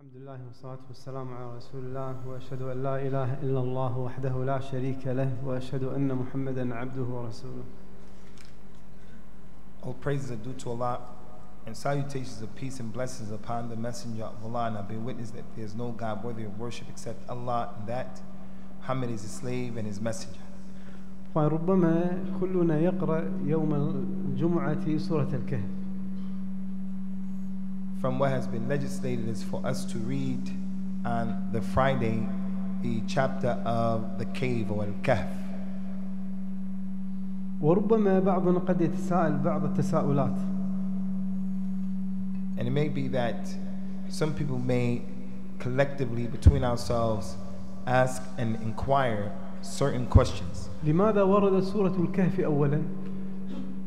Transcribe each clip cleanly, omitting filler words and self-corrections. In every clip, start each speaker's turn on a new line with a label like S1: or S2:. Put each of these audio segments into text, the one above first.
S1: الحمد لله والصلاة والسلام على رسول الله وأشهد أن لا إله إلا الله وحده لا شريك له وأشهد أن محمدا عبده ورسوله.
S2: All praises are due to Allah, and salutations of peace and blessings upon the Messenger of Allah, and I bear witness that there is no God worthy of worship except Allah, and that Muhammad is his slave and his messenger.
S1: فربما كلنا يقرأ يوم الجمعة سورة الكهف.
S2: From what has been legislated is for us to read on the Friday the chapter of the cave or Al-Kahf.
S1: وربما بعضنا قد يتساءل بعض التساؤلات.
S2: And it may be that some people may collectively between ourselves ask and inquire certain questions.
S1: لماذا وردت سورة الكهف أولا؟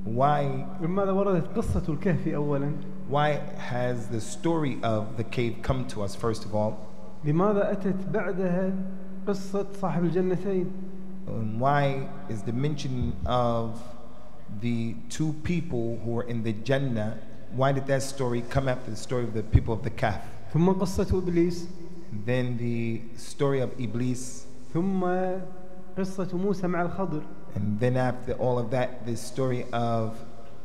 S2: Why
S1: لماذا وردت قصة الكهف أولا؟
S2: Why has the story of the cave come to us first of all?
S1: لماذا أتت بعدها قصة صاحب الجنتين؟
S2: And why is the mention of the two people who were in the Jannah, why did that story come after the story of the people of the Kahf?
S1: ثم قصة إبليس.
S2: And then the story of Iblis.
S1: ثم قصة موسى مع الخضر.
S2: And then after all of that, the story of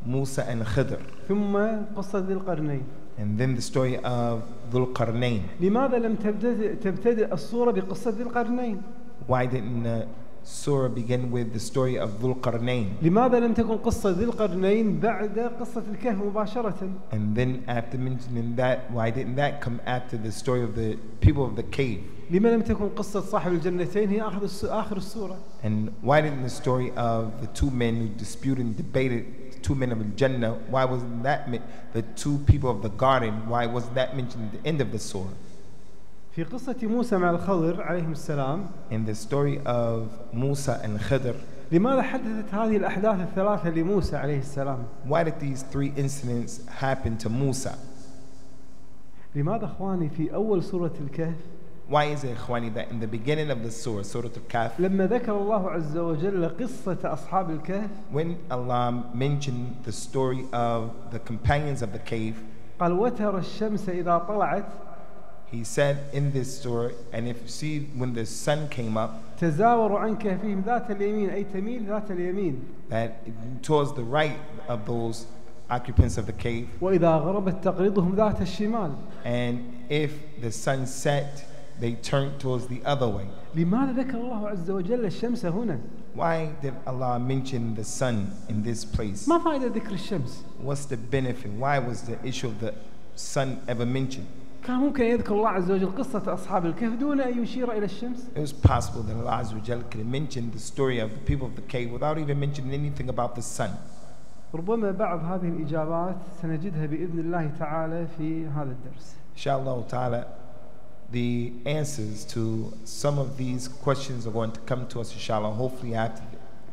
S2: Musa and Khidr.
S1: ثم قصة ذي القرنين.
S2: And then the story of Dhul Qarnayn.
S1: لماذا لم تبتدئ السورة بقصة ذي القرنين؟
S2: Why didn't the surah begin with the story of Dhul Qarnayn?
S1: لماذا لم تكن قصة ذي القرنين بعد قصة الكهف مباشرة؟
S2: And then after mentioning that, why didn't that come after the story of the people of the cave?
S1: لما لم تكن قصة صاحب الجنتين هي آخر السورة؟
S2: And why didn't the story of the two men who disputed and debated, the two men of Jannah, why wasn't that the two people of the garden, why wasn't that mentioned at the end of the surah?
S1: في قصة موسى مع الخضر عليهم السلام.
S2: In the story of Musa and Khidr,
S1: لماذا حدثت هذه الأحداث الثلاثة لموسى عليه السلام؟
S2: why did these three incidents happen to Musa?
S1: لماذا إخواني في أول سورة الكهف
S2: Why is it, Khwani, that in the beginning of the surah, Surah Al-Kahf,
S1: لما ذكر الله عز وجل قصة أصحاب الكهف
S2: when Allah mentioned the story of the companions of the cave,
S1: قال وترى الشمس إذا طلعت
S2: He said in this surah, and if you see when the sun came up,
S1: تزاور عن كهفهم ذات اليمين أي تميل ذات اليمين
S2: that towards the right of those occupants of the cave,
S1: وإذا غربت تقرضهم ذات الشمال.
S2: and if the sun set, they turned towards the other way.
S1: لماذا ذكر الله عز وجل الشمس هنا؟
S2: Why did Allah mention the sun in this place?
S1: ما فائدة ذكر الشمس؟
S2: What's the benefit? Why was the issue of the sun ever mentioned?
S1: كان ممكن يذكر الله عز وجل قصة أصحاب الكهف دون أن يشير إلى الشمس.
S2: It was possible that Allah Azza wa Jal could have mentioned the story of the people of the cave without even mentioning anything about the sun.
S1: ربما بعض هذه الإجابات سنجدها بإذن الله تعالى في هذا الدرس.
S2: Inshallah ta'ala, the answers to some of these questions are going to come to us, inshallah. Hopefully after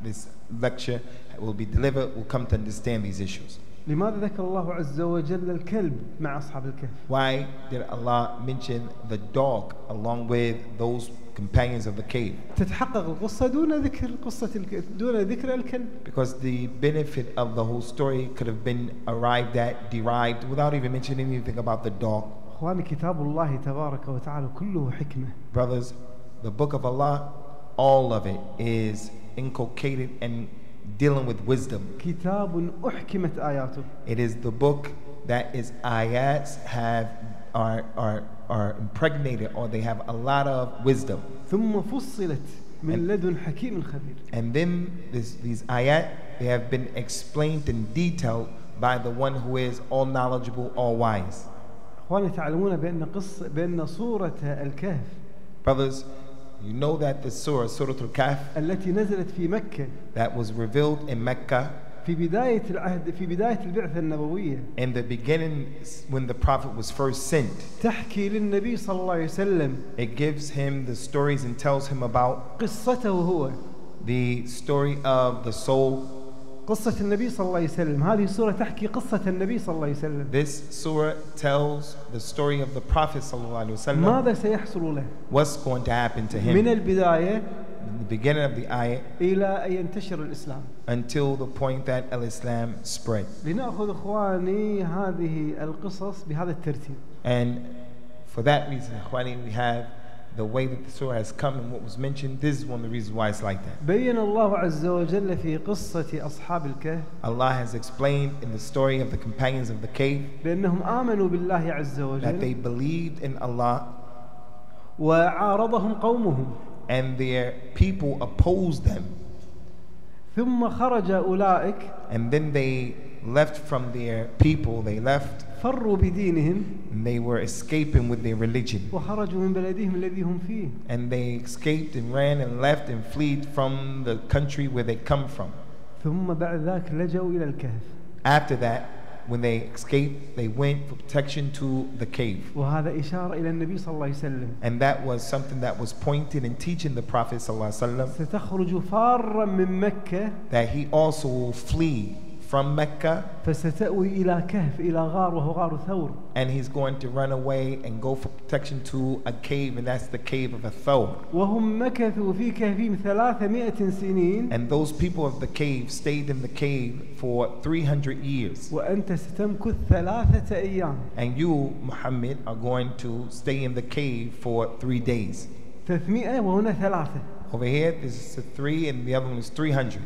S2: this lecture will be delivered, we'll come to understand these issues.
S1: لماذا ذكر الله عز وجل الكلب مع أصحاب الكهف؟
S2: Why did Allah mention the dog along with those companions of the cave?
S1: تتحقق القصة دون ذكر قصة دون ذكر الكلب.
S2: Because the benefit of the whole story could have been arrived at, derived, without even mentioning anything about the dog.
S1: أخواني كتاب الله تبارك وتعالى كله حكمة.
S2: Brothers, the book of Allah, all of it is inculcated and dealing with wisdom.
S1: كتاب أحكمت آياته.
S2: It is the book that is ayats are impregnated, or they have a lot of wisdom.
S1: ثم فصلت من لدن حكيم خبير.
S2: And then these ayat, they have been explained in detail by the one who is all knowledgeable, all wise.
S1: أخواني تعلمون بأن سورة الكهف
S2: Brothers, you know that the Surah Al-Kahf,
S1: التي نزلت في مكة
S2: that was revealed in Mecca
S1: في بداية البعثة النبوية,
S2: in the beginning when the Prophet was first sent,
S1: تحكي للنبي صلى الله عليه وسلم
S2: it gives him the stories and tells him about
S1: قصته هو,
S2: the story of the soul.
S1: قصة النبي صلى الله عليه وسلم. هذه سورة تحكي قصة النبي صلى الله عليه وسلم.
S2: This surah tells the story of the Prophet sallallahu alaihi wasallam.
S1: ماذا سيحصل له
S2: What's going to happen to him
S1: من البداية
S2: in the beginning of the ayah
S1: إلى أن ينتشر الإسلام,
S2: until the point that Al-Islam spread.
S1: لنأخذ إخواني هذه القصص بهذا الترتيب.
S2: And For that reason, Ikhwani, we have the way that the surah has come and what was mentioned. This is one of the reasons why it's like that.
S1: بين الله عز وجل في قصة أصحاب الكهف
S2: Allah has explained in the story of the companions of the cave
S1: بأنهم آمنوا بالله عز
S2: that they
S1: وجل
S2: believed in Allah
S1: وعارضهم قومهم
S2: and their people opposed them.
S1: ثم خرج أولئك
S2: And then they left from their people, they left
S1: فروا بدينهم
S2: and they were escaping with their religion.
S1: وخرجوا من بلدهم الذي هم فيه
S2: And they escaped and ran and left and fled from the country where they come from.
S1: ثم بعد ذاك لجأوا إلى الكهف.
S2: After that, when they escaped, they went for protection to the cave.
S1: وهذا إشارة إلى النبي صلى الله عليه وسلم.
S2: And that was something that was pointed and teaching the Prophet ﷺ
S1: ستخرج فارا من مكة
S2: that he also will flee from Mecca
S1: فستأوي إلى كهف إلى غار وهو غار ثور.
S2: and he's going to run away and go for protection to a cave, and that's the cave of Thawr.
S1: وهم مكثوا في كهفهم 300 سنين
S2: And those people of the cave stayed in the cave for 300 years.
S1: وأنت ستمكث 3 أيام.
S2: And you, Muhammad, are going to stay in the cave for 3 days.
S1: 300 وهنا 3.
S2: Over here, this is 3 and the other one is 300.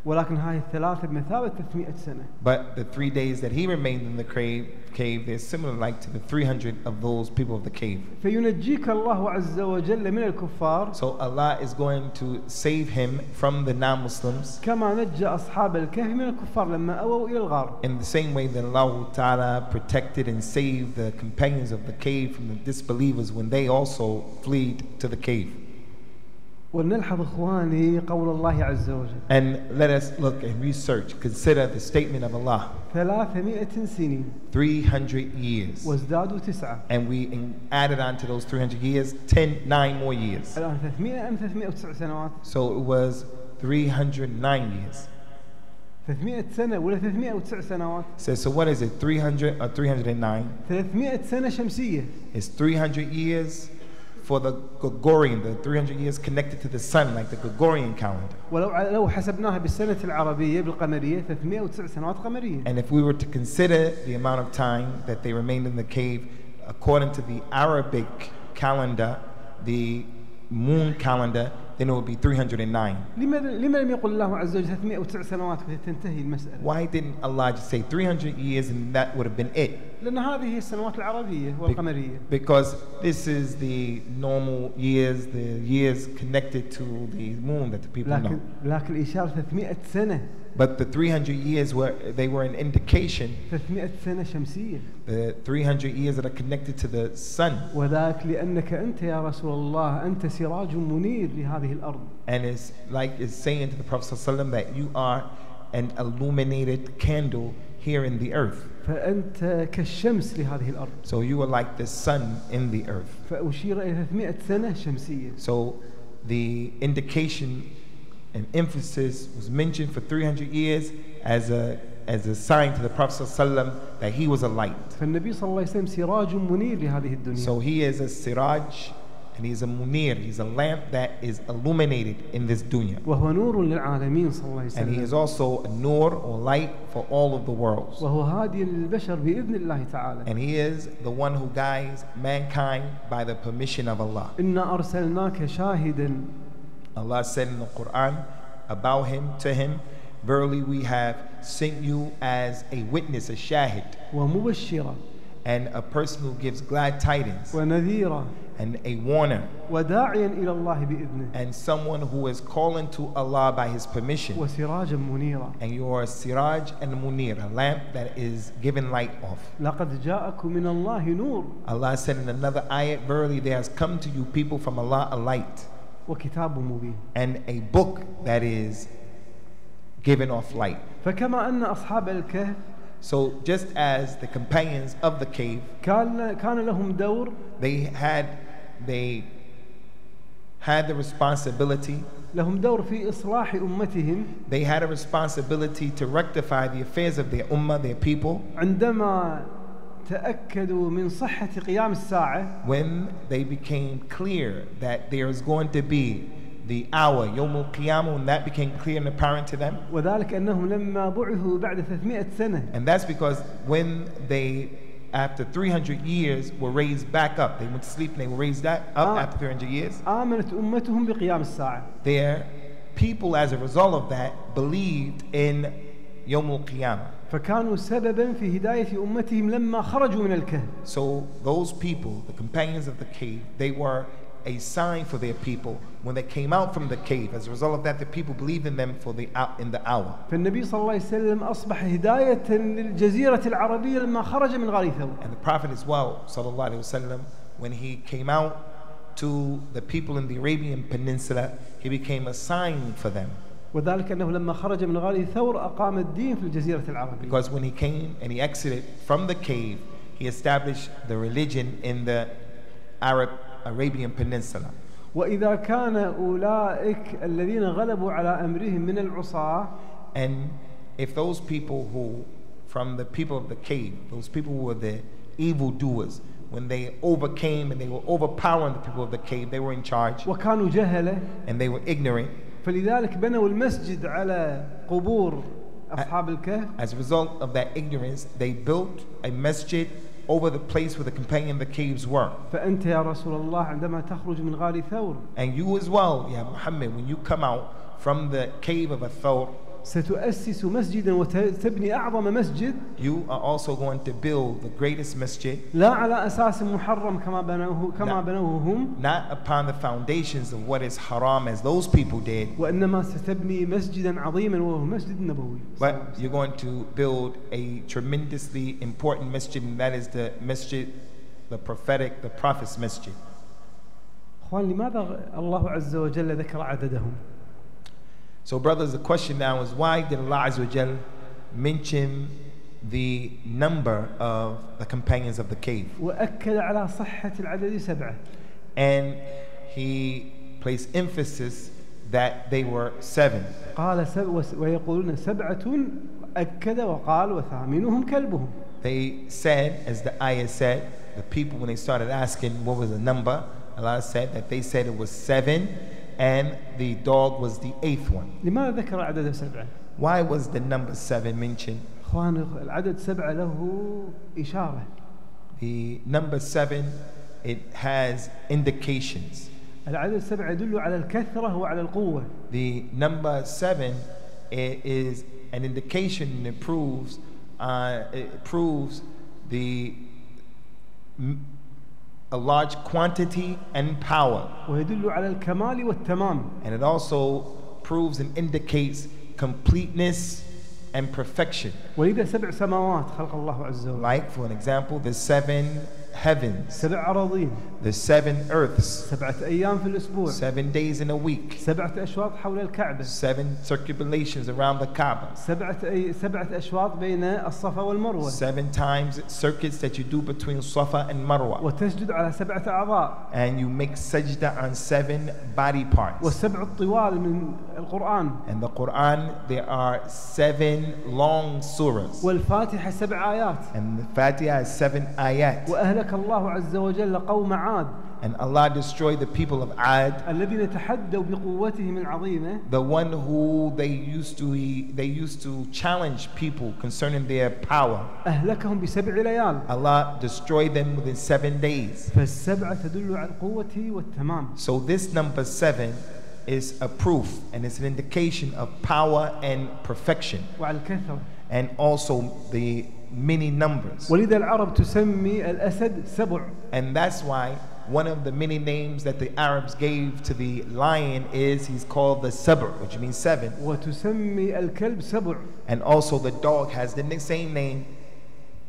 S1: ولكن هاي الثلاثة بمثابة 300 سنة.
S2: But the 3 days that he remained in the cave, they're similar like to the 300 of those people of the cave.
S1: فينجيك الله عز وجل من الكفار
S2: So Allah is going to save him from the non-Muslims
S1: كما نجى أصحاب الكهف من الكفار لما أووا إلى الغار.
S2: in the same way that Allah Ta'ala protected and saved the companions of the cave from the disbelievers when they also fled to the cave.
S1: ولنلحظ إخواني قول الله عز وجل.
S2: And let us look and research, consider the statement of Allah.
S1: 300 سنين
S2: 300 years.
S1: وازدادوا 9.
S2: And we added on to those 300 years, 9 more years.
S1: الآن 300 أم 309 سنوات؟
S2: So it was 309 years.
S1: 300 سنة ولا 309 سنوات؟
S2: So what is it, 300 or 309?
S1: 300 سنة شمسية.
S2: It's 300 years for the Gregorian, the 300 years connected to the sun, like the Gregorian calendar.
S1: ولو حسبناها بالسنة العربية بالقمرية 309 سنوات قمرية.
S2: And if we were to consider the amount of time that they remained in the cave according to the Arabic calendar, the moon calendar, then it would be 309.
S1: لما لم يقل الله عز وجل 309 سنوات وتنتهي المسألة؟
S2: Why didn't Allah just say 300 years and that would have been it?
S1: لأن هذه هي السنوات العربية والقمرية.
S2: Because this is the normal years, the years connected to the moon that the people know.
S1: لكن الإشارة 300 سنة.
S2: But the 300 years were an indication.
S1: 300 سنة شمسية.
S2: The 300 years that are connected to the sun.
S1: وذاك لأنك أنت يا رسول الله أنت سراج منير لهذه الأرض.
S2: And it's like it's saying to the Prophet ﷺ that you are an illuminated candle here in the earth.
S1: فأنت كالشمس لهذه الأرض.
S2: So you are like the sun in the earth.
S1: فأشير إلى 300 سنة شمسية.
S2: So the indication and emphasis was mentioned for 300 years as a sign to the Prophet ﷺ that he was a light.
S1: فالنبي صلى الله عليه وسلم سراج منير لهذه الدنيا.
S2: So he is a siraj and he's a munir, he's a lamp that is illuminated in this dunya.
S1: وهو نور للعالمين صلى الله عليه
S2: And he
S1: وسلم.
S2: is also a nur or light for all of the worlds.
S1: وهو هادي للبشر بإذن الله تعالى.
S2: And he is the one who guides mankind by the permission of Allah.
S1: إنا أرسلناك شاهدا.
S2: Allah said in the Quran about him, to him, verily we have sent you as a witness, a shahid,
S1: ومبشرا.
S2: and a person who gives glad tidings,
S1: ونذيرا.
S2: and a warner,
S1: وداعيا إلى الله بإذنه.
S2: and someone who is calling to Allah by his permission.
S1: وسراجا منيرا.
S2: And you are a siraj and a munir, a lamp that is giving light off.
S1: لقد جاءكم من الله نور.
S2: Allah said in another ayat, verily there has come to you people from Allah a light,
S1: وكتاب مبين.
S2: and a book that is giving off light.
S1: فكما أن أصحاب الكهف
S2: So just as the companions of the cave,
S1: كان لهم دور.
S2: they had the responsibility,
S1: لهم دور في إصلاح أمتهم.
S2: they had a responsibility to rectify the affairs of their ummah, their people,
S1: عندما تأكدوا من صحة قيام الساعة.
S2: when they became clear that there is going to be the hour, Yawm al-Qiyamah, when that became clear and apparent to them.
S1: وذلك أنهم لما بعثوا بعد 300 سنة
S2: And that's because when they after 300 years, were raised back up. They went to sleep and they were raised up after 300 years.
S1: آمنت أمتهم بقيام الساعة.
S2: Their people, as a result of that, believed in Yawm al-Qiyamah.
S1: فكانوا سببا في هداية أمتهم لما خرجوا من الكهف.
S2: So those people, the companions of the cave, they were a sign for their people when they came out from the cave. As a result of that, the people believed in them in the hour.
S1: فالنبي صلى الله عليه وسلم أصبح هداية للجزيرة العربية لما خرج من غار ثور.
S2: And the Prophet as well, sallallahu alaihi wasallam, when he came out to the people in the Arabian Peninsula, he became a sign for them.
S1: وذلك أنه لما خرج من غار ثور أقام الدين في الجزيرة العربية.
S2: Because when he came and he exited from the cave, he established the religion in the Arabian Peninsula.
S1: وإذا كان أولئك الذين غلبوا على أمرهم من العصاة.
S2: And if those people who, from the people of the cave, those people who were the evildoers, when they overcame and they were overpowering the people of the cave, they were in charge.
S1: وكانوا جهلة.
S2: And they were ignorant.
S1: فلذلك بنوا المسجد على قبور أصحاب الكهف.
S2: As a result of that ignorance, they built a masjid over the place where the companion of the caves were.
S1: فأنت يا رسول الله عندما تخرج من غار ثور.
S2: And you as well, ya Muhammad, when you come out from the cave of Thawr,
S1: ستؤسس مسجدا وتبني أعظم مسجد.
S2: You are also going to build the greatest masjid.
S1: لا على أساس محرم كما بنوه هم.
S2: Not upon the foundations of what is haram as those people did.
S1: وإنما ستبني مسجدا عظيما وهو مسجد النبوي.
S2: But you're going to build a tremendously important masjid, and that is the masjid, the prophetic, the prophet's masjid.
S1: أخوان لماذا الله عز وجل ذكر عددهم؟
S2: So brothers, the question now is, why did Allah Azza wa Jal mention the number of the companions of the cave?
S1: وأكد على صحة العدد 7.
S2: And he placed emphasis that they were 7.
S1: قال ويقولون 7 أكد وقال وثامنهم كلبهم.
S2: They said, as the ayah said, the people when they started asking what was the number, Allah said that they said it was 7. And the dog was the 8th one.
S1: لماذا ذكر عدد 7؟
S2: Why was the number 7 mentioned?
S1: أخوان العدد 7 له إشارة.
S2: The number 7, it has indications.
S1: العدد 7 يدل على الكثرة وعلى القوة.
S2: The number 7 is an indication, and it proves a large quantity and power.
S1: ويدل على الكمال والتمام.
S2: And it also proves and indicates completeness and perfection.
S1: ولذا 7 سماوات خلق الله عز وجل.
S2: Like, for an example, the 7 heavens,
S1: 7 أراضين,
S2: the 7 earths,
S1: 7 أيام في الأسبوع,
S2: 7 days in a week,
S1: 7 أشواط حول الكعبة,
S2: 7 circumambulations around the Kaaba,
S1: 7 أشواط بين الصفا والمروة,
S2: 7 times circuits that you do between Safa and Marwa,
S1: وتسجد على 7 أعضاء,
S2: and you make sajda on 7 body parts.
S1: والسبع الطوال من القرآن,
S2: And the Quran, there are 7 long surahs,
S1: والفاتحة 7 آيات,
S2: and the Fatiha has 7 ayat.
S1: وأهلك الله عز وجل قوم عاد.
S2: And Allah destroyed the people of Ad,
S1: الذين تحدوا بقوتهم العظيمة.
S2: the one who they used to challenge people concerning their power.
S1: أهلكهم ب7 ليال.
S2: Allah destroyed them within 7 days.
S1: فالسبعة تدل على القوة والتمام.
S2: So this number 7 is a proof, and it's an indication of power and perfection,
S1: وعلى الكثرة.
S2: and also the many numbers.
S1: ولذا العرب تسمي الأسد سبع.
S2: And that's why one of the many names that the Arabs gave to the lion is he's called the Sabr, which means 7.
S1: وتسمي الكلب سبع.
S2: And also the dog has the same name.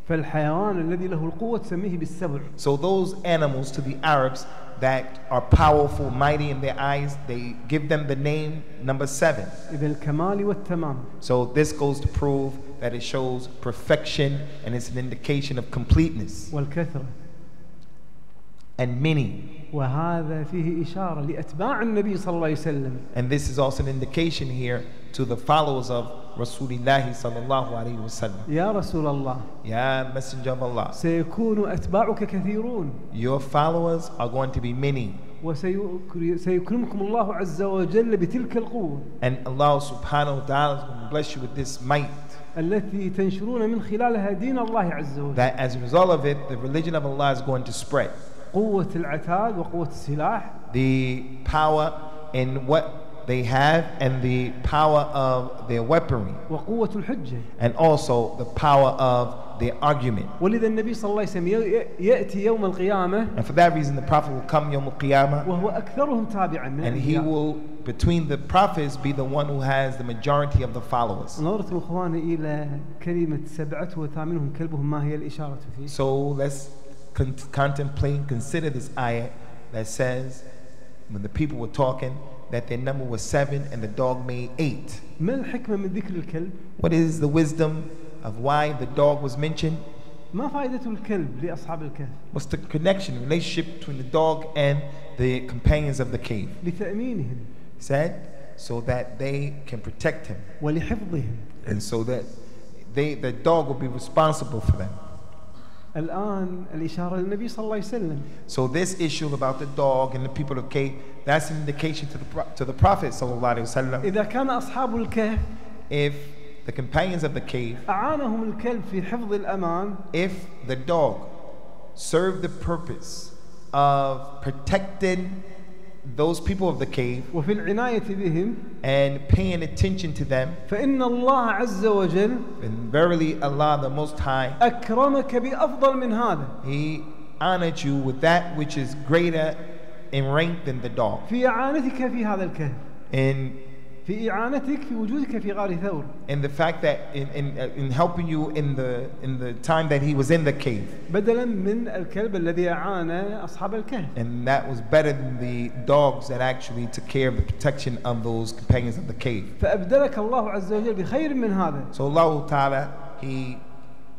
S1: فالحيوان الذي له القوة تسميه بالسبع.
S2: So those animals to the Arabs that are powerful, mighty in their eyes, they give them the name number 7.
S1: إذا الكمال والتمام.
S2: So this goes to prove that it shows perfection, and it's an indication of completeness.
S1: والكثرة.
S2: And many.
S1: وهذا فيه إشارة لأتباع النبي صلى الله عليه وسلم.
S2: And this is also an indication here to the followers of Rasulullah sallallahu alaihi wasallam.
S1: يا رسول الله.
S2: Ya Messenger of Allah.
S1: سيكون أتباعك كثيرون.
S2: Your followers are going to be many.
S1: وسيكرمكم الله عز وجل بتلك القوة.
S2: And Allah subhanahu wa ta'ala is going to bless you with this might.
S1: التي تنشرون من خلالها دين الله عز وجل.
S2: that as a result of it, the religion of Allah is going to spread.
S1: قوة العتاد وقوة السلاح.
S2: The power in what they have and the power of their weaponry.
S1: وقوة الحجة.
S2: And also the power of their argument.
S1: ولذا النبي صلى الله عليه وسلم يأتي يوم القيامة.
S2: And for that reason, the Prophet will come Yawm al-Qiyamah.
S1: وهو أكثرهم تابعا.
S2: And he will, between the prophets, be the one who has the majority of the followers.
S1: نظرت الإخوان إلى كلمة 7 وثامنهم كلبهم ما هي الإشارة فيه.
S2: So let's contemplate, consider this ayah that says, when the people were talking, that their number was 7 and the dog made 8.
S1: ما الحكمة من ذكر الكلب؟
S2: What is the wisdom of why the dog was mentioned?
S1: ما فائدة الكلب لأصحاب الكهف؟
S2: What's the connection, relationship between the dog and the companions of the cave?
S1: لتأمينهم.
S2: Said, so that they can protect him.
S1: ولحفظهم.
S2: And so that the dog will be responsible for them.
S1: الآن الإشارة للنبي صلى الله عليه وسلم.
S2: So this issue about the dog and the people of the cave, that's an indication to the Prophet sallallahu alaihi wasallam.
S1: إذا كان أصحاب الكهف
S2: If the companions of the cave,
S1: أعانهم الكلب في حفظ الأمان,
S2: if the dog served the purpose of protecting those people of the cave
S1: وفي العناية بهم,
S2: and paying attention to them,
S1: فإن الله عز وجل
S2: and verily Allah the Most High,
S1: أكرمك بأفضل من هذا.
S2: He honored you with that which is greater in rank than the dog.
S1: في إعانتك في هذا الكهف. في إعانتك في وجودك في غار ثور.
S2: In the fact that in helping you in the time that he was in the cave.
S1: بدلا من الكلب الذي أعان أصحاب الكهف.
S2: And that was better than the dogs that actually took care of the protection of those companions of the cave.
S1: فأبدلك الله عز وجل بخير من هذا.
S2: So Allah Ta'ala, He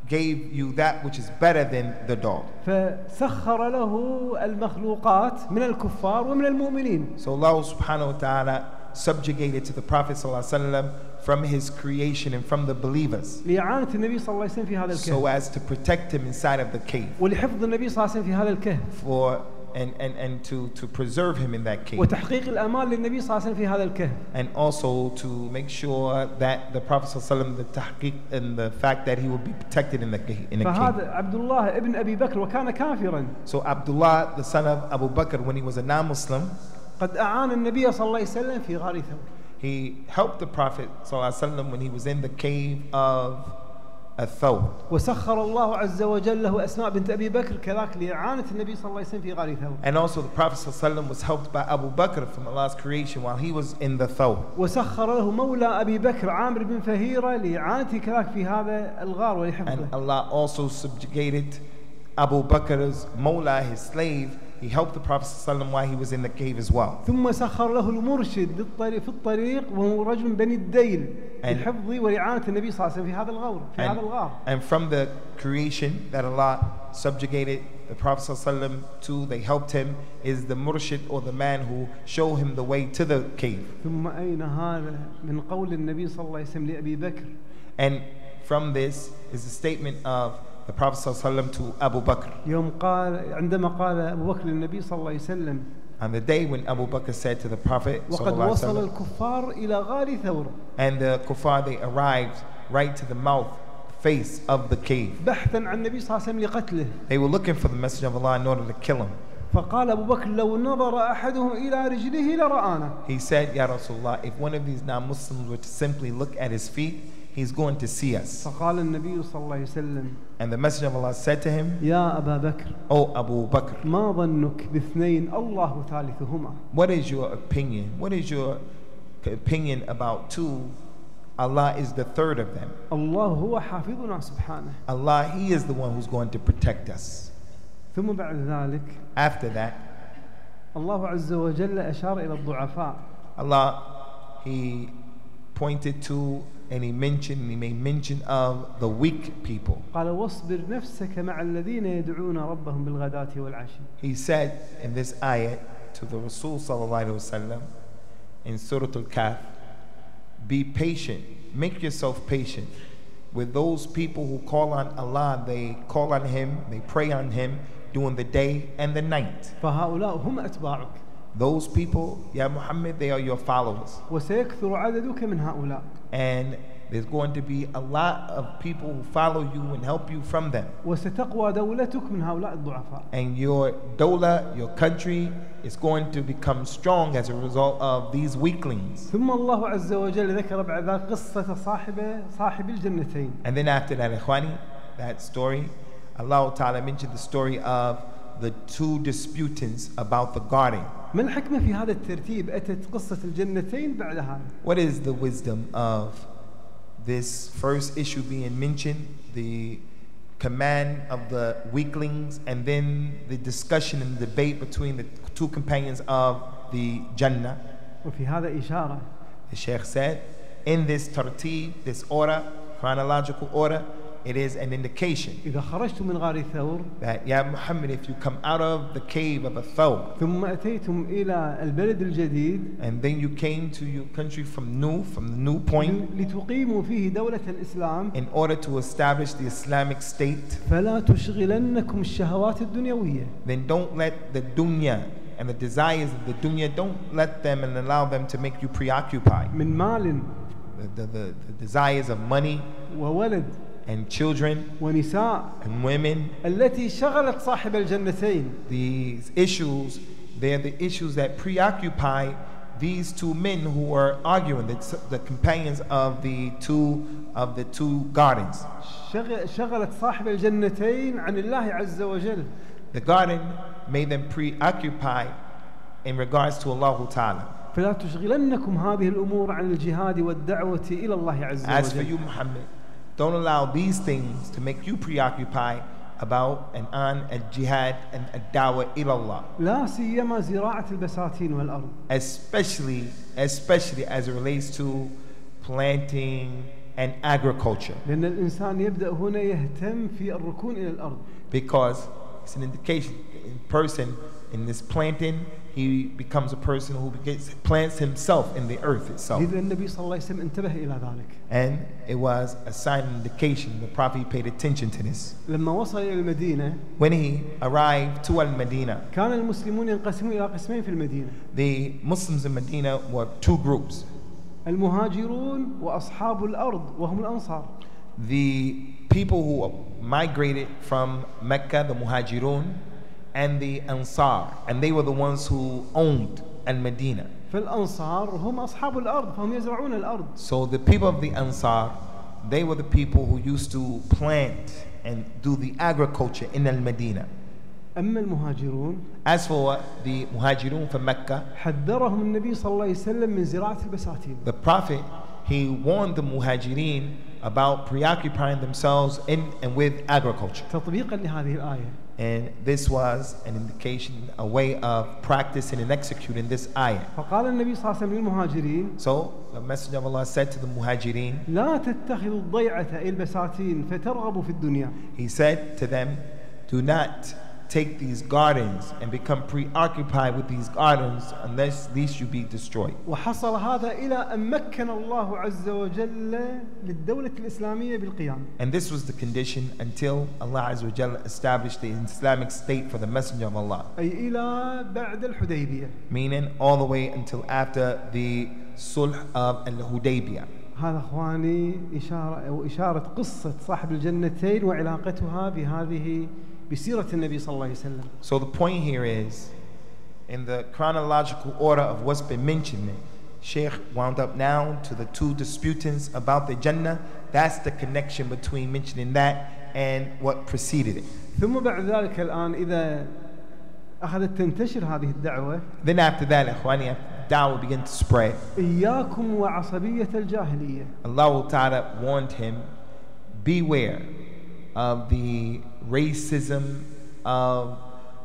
S2: gave you that which is better than the dog.
S1: فسخر له المخلوقات من الكفار ومن المؤمنين.
S2: So Allah Subhanahu wa Ta'ala subjugated to the Prophet ﷺ from his creation and from the believers,
S1: لإعانة النبي صلى الله عليه وسلم في هذا الكهف.
S2: so as to protect him inside of the cave,
S1: ولحفظ النبي صلى الله عليه وسلم في هذا الكهف.
S2: for and to preserve him in that cave,
S1: وتحقيق الأمان للنبي صلى الله عليه وسلم في هذا الكهف.
S2: and also to make sure that the Prophet ﷺ, the tahqiq and the fact that he will be protected in the cave.
S1: فهذا عبد الله ابن أبي بكر وكان كافرا.
S2: So Abdullah, the son of Abu Bakr, when he was a non-Muslim,
S1: قد أعان النبي صلى الله عليه وسلم في غار ثور.
S2: he helped the Prophet ﷺ when he was in the cave of Thawr.
S1: وسخر الله عز وجل له أسماء بنت أبي بكر كذاك لإعانة النبي صلى الله عليه وسلم في غار ثور.
S2: And also the Prophet ﷺ was helped by Abu Bakr from Allah's creation while he was in the Thawr.
S1: وسخر له مولى أبي بكر عامر بن فهيرة لإعانته كذاك في هذا الغار ولحفظه.
S2: And Allah also subjugated Abu Bakr's Mawla, his slave. He helped the Prophet ﷺ while he was in the cave as well.
S1: ثم سخر له المرشد في الطريق وهو رجل من بني الديل لحفظ ورعاية النبي صلى الله عليه وسلم في هذا الغار.
S2: And from the creation that Allah subjugated the Prophet ﷺ to, they helped him, is the murshid, or the man who showed him the way to the cave.
S1: ثم أين هذا من قول النبي صلى الله عليه وسلم لأبي بكر.
S2: And from this is the statement of the Prophet ﷺ to Abu Bakr.
S1: عندما قال أبو بكر للنبي صلى الله عليه وسلم.
S2: On the day when Abu Bakr said to the Prophet
S1: وقد وصل الكفار إلى غار ثور.
S2: And the kuffar, they arrived right to the mouth, face of the cave.
S1: بحثا عن النبي صلى الله عليه وسلم لقتله.
S2: They were looking for the Messenger of Allah in order to kill him.
S1: فقال أبو بكر لو نظر أحدهم إلى رجله لرآنا.
S2: He said, Ya Rasulullah, if one of these non-Muslims were to simply look at his feet, he's going to see us.
S1: فقال النبي صلى الله عليه وسلم.
S2: And the Messenger of Allah said to him,
S1: يا أبا بكر.
S2: O Abu Bakr,
S1: ما ظنك باثنين الله ثالثهما.
S2: What is your opinion? What is your opinion about two? Allah is the third of them.
S1: الله هو حافظنا سبحانه.
S2: Allah, He is the one who's going to protect us.
S1: ثم بعد ذلك.
S2: After that,
S1: الله عز وجل أشار إلى الضعفاء.
S2: Allah, He pointed to and He made mention of the weak people.
S1: قال واصبر نفسك مع الذين يدعون ربهم بالغداة والعشي.
S2: He said in this ayat to the Rasul sallallahu alaihi wasallam in Surah Al-Kahf, be patient, make yourself patient with those people who call on Allah. They call on Him, they pray on Him during the day and the night.
S1: فهؤلاء هم أتباعك.
S2: Those people, Ya Muhammad, they are your followers.
S1: وسيكثر عددك من هؤلاء.
S2: And there's going to be a lot of people who follow you and help you from them.
S1: وستقوى دولتك من هؤلاء الضعفاء.
S2: And your dawla, your country, is going to become strong as a result of these weaklings.
S1: ثم الله عز وجل ذكر بعد ذلك قصة صاحب الجنتين.
S2: And then after that, ikhwani, that story, Allah Ta'ala mentioned the story of the two disputants about the garden.
S1: ما الحكمة في هذا الترتيب؟ أتت قصة الجنتين بعد هذا.
S2: What is the wisdom of this first issue being mentioned, the command of the weaklings, and then the discussion and debate between the two companions of the Jannah?
S1: وفي هذا إشارة.
S2: The Shaykh said, in this tartib, this order, chronological order, it is an indication
S1: إذا خرجت من غار ثور
S2: that, Ya Muhammad, if you come out of the cave of a Thawr,
S1: ثم أتيتم إلى البلد الجديد
S2: and then you came to your country from the new point,
S1: لتقيموا فيه دولة الإسلام
S2: in order to establish the Islamic state,
S1: فلا تشغلنكم الشهوات الدنيوية.
S2: then don't let the dunya and the desires of the dunya, don't let them and allow them to make you preoccupied.
S1: من مال
S2: The desires of money
S1: وولد
S2: and children
S1: ونساء
S2: and women,
S1: التي شغلت صاحب الجنتين.
S2: these issues, they're the issues that preoccupy these two men who are arguing, the companions of the two gardens.
S1: شغلت صاحب الجنتين عن الله عز وجل.
S2: The garden made them preoccupied in regards to Allah Ta'ala.
S1: فلا تشغلنكم هذه الأمور عن الجهاد والدعوة إلى الله عز
S2: As for
S1: وجل.
S2: you, Muhammad, don't allow these things to make you preoccupied about and on a jihad and a dawah ilallah.
S1: لا سيما زراعة البساتين والأرض.
S2: Especially as it relates to planting and agriculture.
S1: لأن الإنسان يبدأ هنا يهتم في الركون إلى الأرض.
S2: Because it's an indication, a person in this planting, he becomes a person who plants himself in the earth itself.
S1: إذا النبي صلى الله عليه وسلم انتبه إلى ذلك.
S2: And it was a sign and indication, the Prophet paid attention to this.
S1: لما وصل إلى المدينة
S2: When he arrived to Al-Madinah,
S1: كان المسلمون ينقسمون إلى قسمين في المدينة.
S2: the Muslims in Medina were two groups.
S1: المهاجرون وأصحاب الأرض وهم الأنصار.
S2: The people who migrated from Mecca, the Muhajirun, and the Ansar, and they were the ones who owned Al-Madinah.
S1: فالأنصار هم أصحاب الأرض فهم يزرعون الأرض.
S2: So the people of the Ansar, they were the people who used to plant and do the agriculture in Al-Madinah.
S1: أما المهاجرون
S2: As for the Muhajirun from Mecca,
S1: حذرهم النبي صلى الله عليه وسلم من زراعة البساتين.
S2: the Prophet, he warned the Muhajirin about preoccupying themselves in and with agriculture.
S1: تطبيقا لهذه الآية.
S2: And this was an indication, a way of practicing and executing this ayah.
S1: فقال النبي صلى الله عليه وسلم للمهاجرين
S2: So the Messenger of Allah said to the Muhajirin,
S1: لا تتخذوا الضيعة أي البساتين فترغبوا في الدنيا.
S2: he said to them, do not take these gardens and become preoccupied with these gardens unless these you be destroyed.
S1: وحصل هذا إلى أن مكن الله عز وجل للدولة الإسلامية بالقيام.
S2: And this was the condition until Allah Azza wa Jalla established the Islamic state for the Messenger of Allah.
S1: أي إلى بعد الحديبية.
S2: Meaning all the way until after the Sulh of Al-Hudaybiyah.
S1: هذا أخواني إشارة قصة صاحب الجنتين وعلاقتها بهذه بسيرة النبي صلى الله عليه وسلم.
S2: So the point here is, in the chronological order of what's been mentioned, Sheikh wound up now to the two disputants about the Jannah. That's the connection between mentioning that and what preceded it.
S1: ثم بعد ذلك الآن إذا أخذت تنتشر هذه الدعوة.
S2: Then after that, ikhwani, da'wah began to spread.
S1: إياكم وعصبية الجاهلية.
S2: Allah Ta'ala warned him, beware of the racism of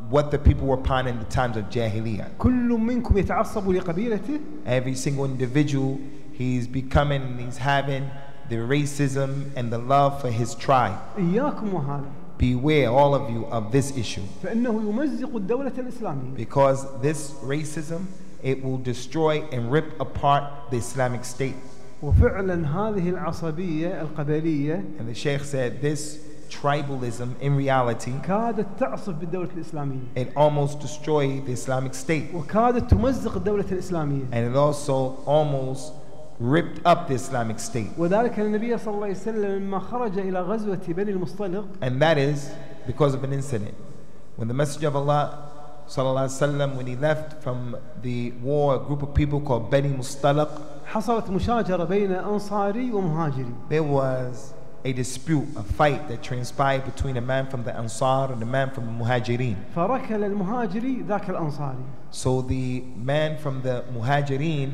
S2: what the people were upon in the times of Jahiliyyah.
S1: كل منكم يتعصب لقبيلته.
S2: Every single individual, he's becoming and he's having the racism and the love for his tribe.
S1: إياكم وهذا.
S2: Beware, all of you, of this issue.
S1: فإنه يمزق الدولة الإسلامية.
S2: Because this racism, it will destroy and rip apart the Islamic state.
S1: وفعلا هذه العصبية القبلية.
S2: And the Shaykh said this tribalism in reality,
S1: كادت تعصف بالدولة الإسلامية.
S2: it almost destroyed the Islamic state.
S1: وكادت تمزق الدولة الإسلامية.
S2: And it also almost ripped up the Islamic State.
S1: وذلك النبي صلى الله عليه وسلم لما خرج إلى غزوة بني المصطلق.
S2: And that is because of an incident. When the Messenger of Allah sallallahu alaihi wasallam, when he left from the war, a group of people called Bani Mustalaq,
S1: حصلت مشاجرة بين أنصاري ومهاجري.
S2: there was a dispute, a fight that transpired between a man from the Ansar and a man from the Muhajirin.
S1: فركل المهاجري ذاك الأنصاري.
S2: So the man from the Muhajirin,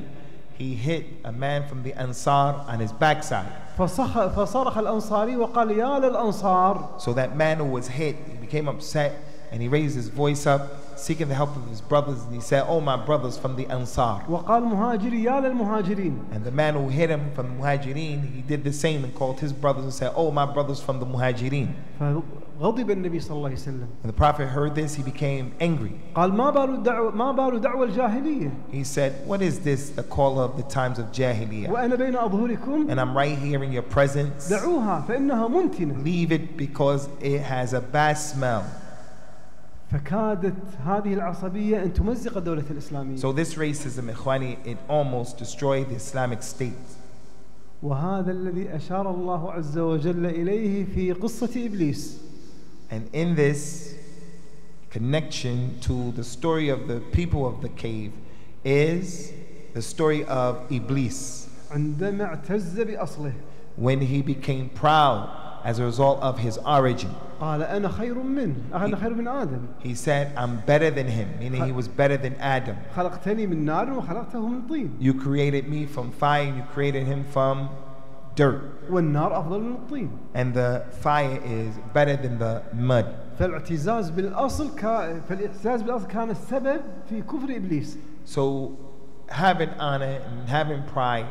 S2: he hit a man from the Ansar on his backside.
S1: فصرخ الأنصاري وقال يا للأنصار.
S2: So that man who was hit, he became upset and he raised his voice up, seeking the help of his brothers, and he said, "Oh, my brothers from the Ansar."
S1: وقال مهاجري يا للمهاجرين.
S2: And the man who hit him from the Muhajirin, he did the same and called his brothers and said, "Oh, my brothers from the Muhajirin."
S1: فغضب النبي صلى الله عليه وسلم.
S2: When the Prophet heard this, he became angry.
S1: قال ما بال دعوة الجاهلية.
S2: He said, "What is this, the call of the times of Jahiliyyah?
S1: وأنا بين أظهركم.
S2: And I'm right here in your presence.
S1: دعوها فإنها منتنة.
S2: Leave it because it has a bad smell."
S1: فكادت هذه العصبية أن تمزق الدولة الإسلامية.
S2: So this racism, ikhwani, it almost destroyed the Islamic State.
S1: وهذا الذي أشار الله عز وجل إليه في قصة إبليس.
S2: And in this connection to the story of the people of the cave is the story of Iblis.
S1: عندما اعتز بأصله.
S2: When he became proud as a result of his origin.
S1: قال أنا خير منه، أنا خير من آدم.
S2: He said, "I'm better than him," meaning he was better than Adam.
S1: خلقتني من نار وخلقته من طين.
S2: You created me from fire, and you created him from dirt.
S1: والنار أفضل من الطين.
S2: And the fire is better than the mud.
S1: فالاعتزاز بالأصل كان السبب في كفر إبليس.
S2: So having honor and having pride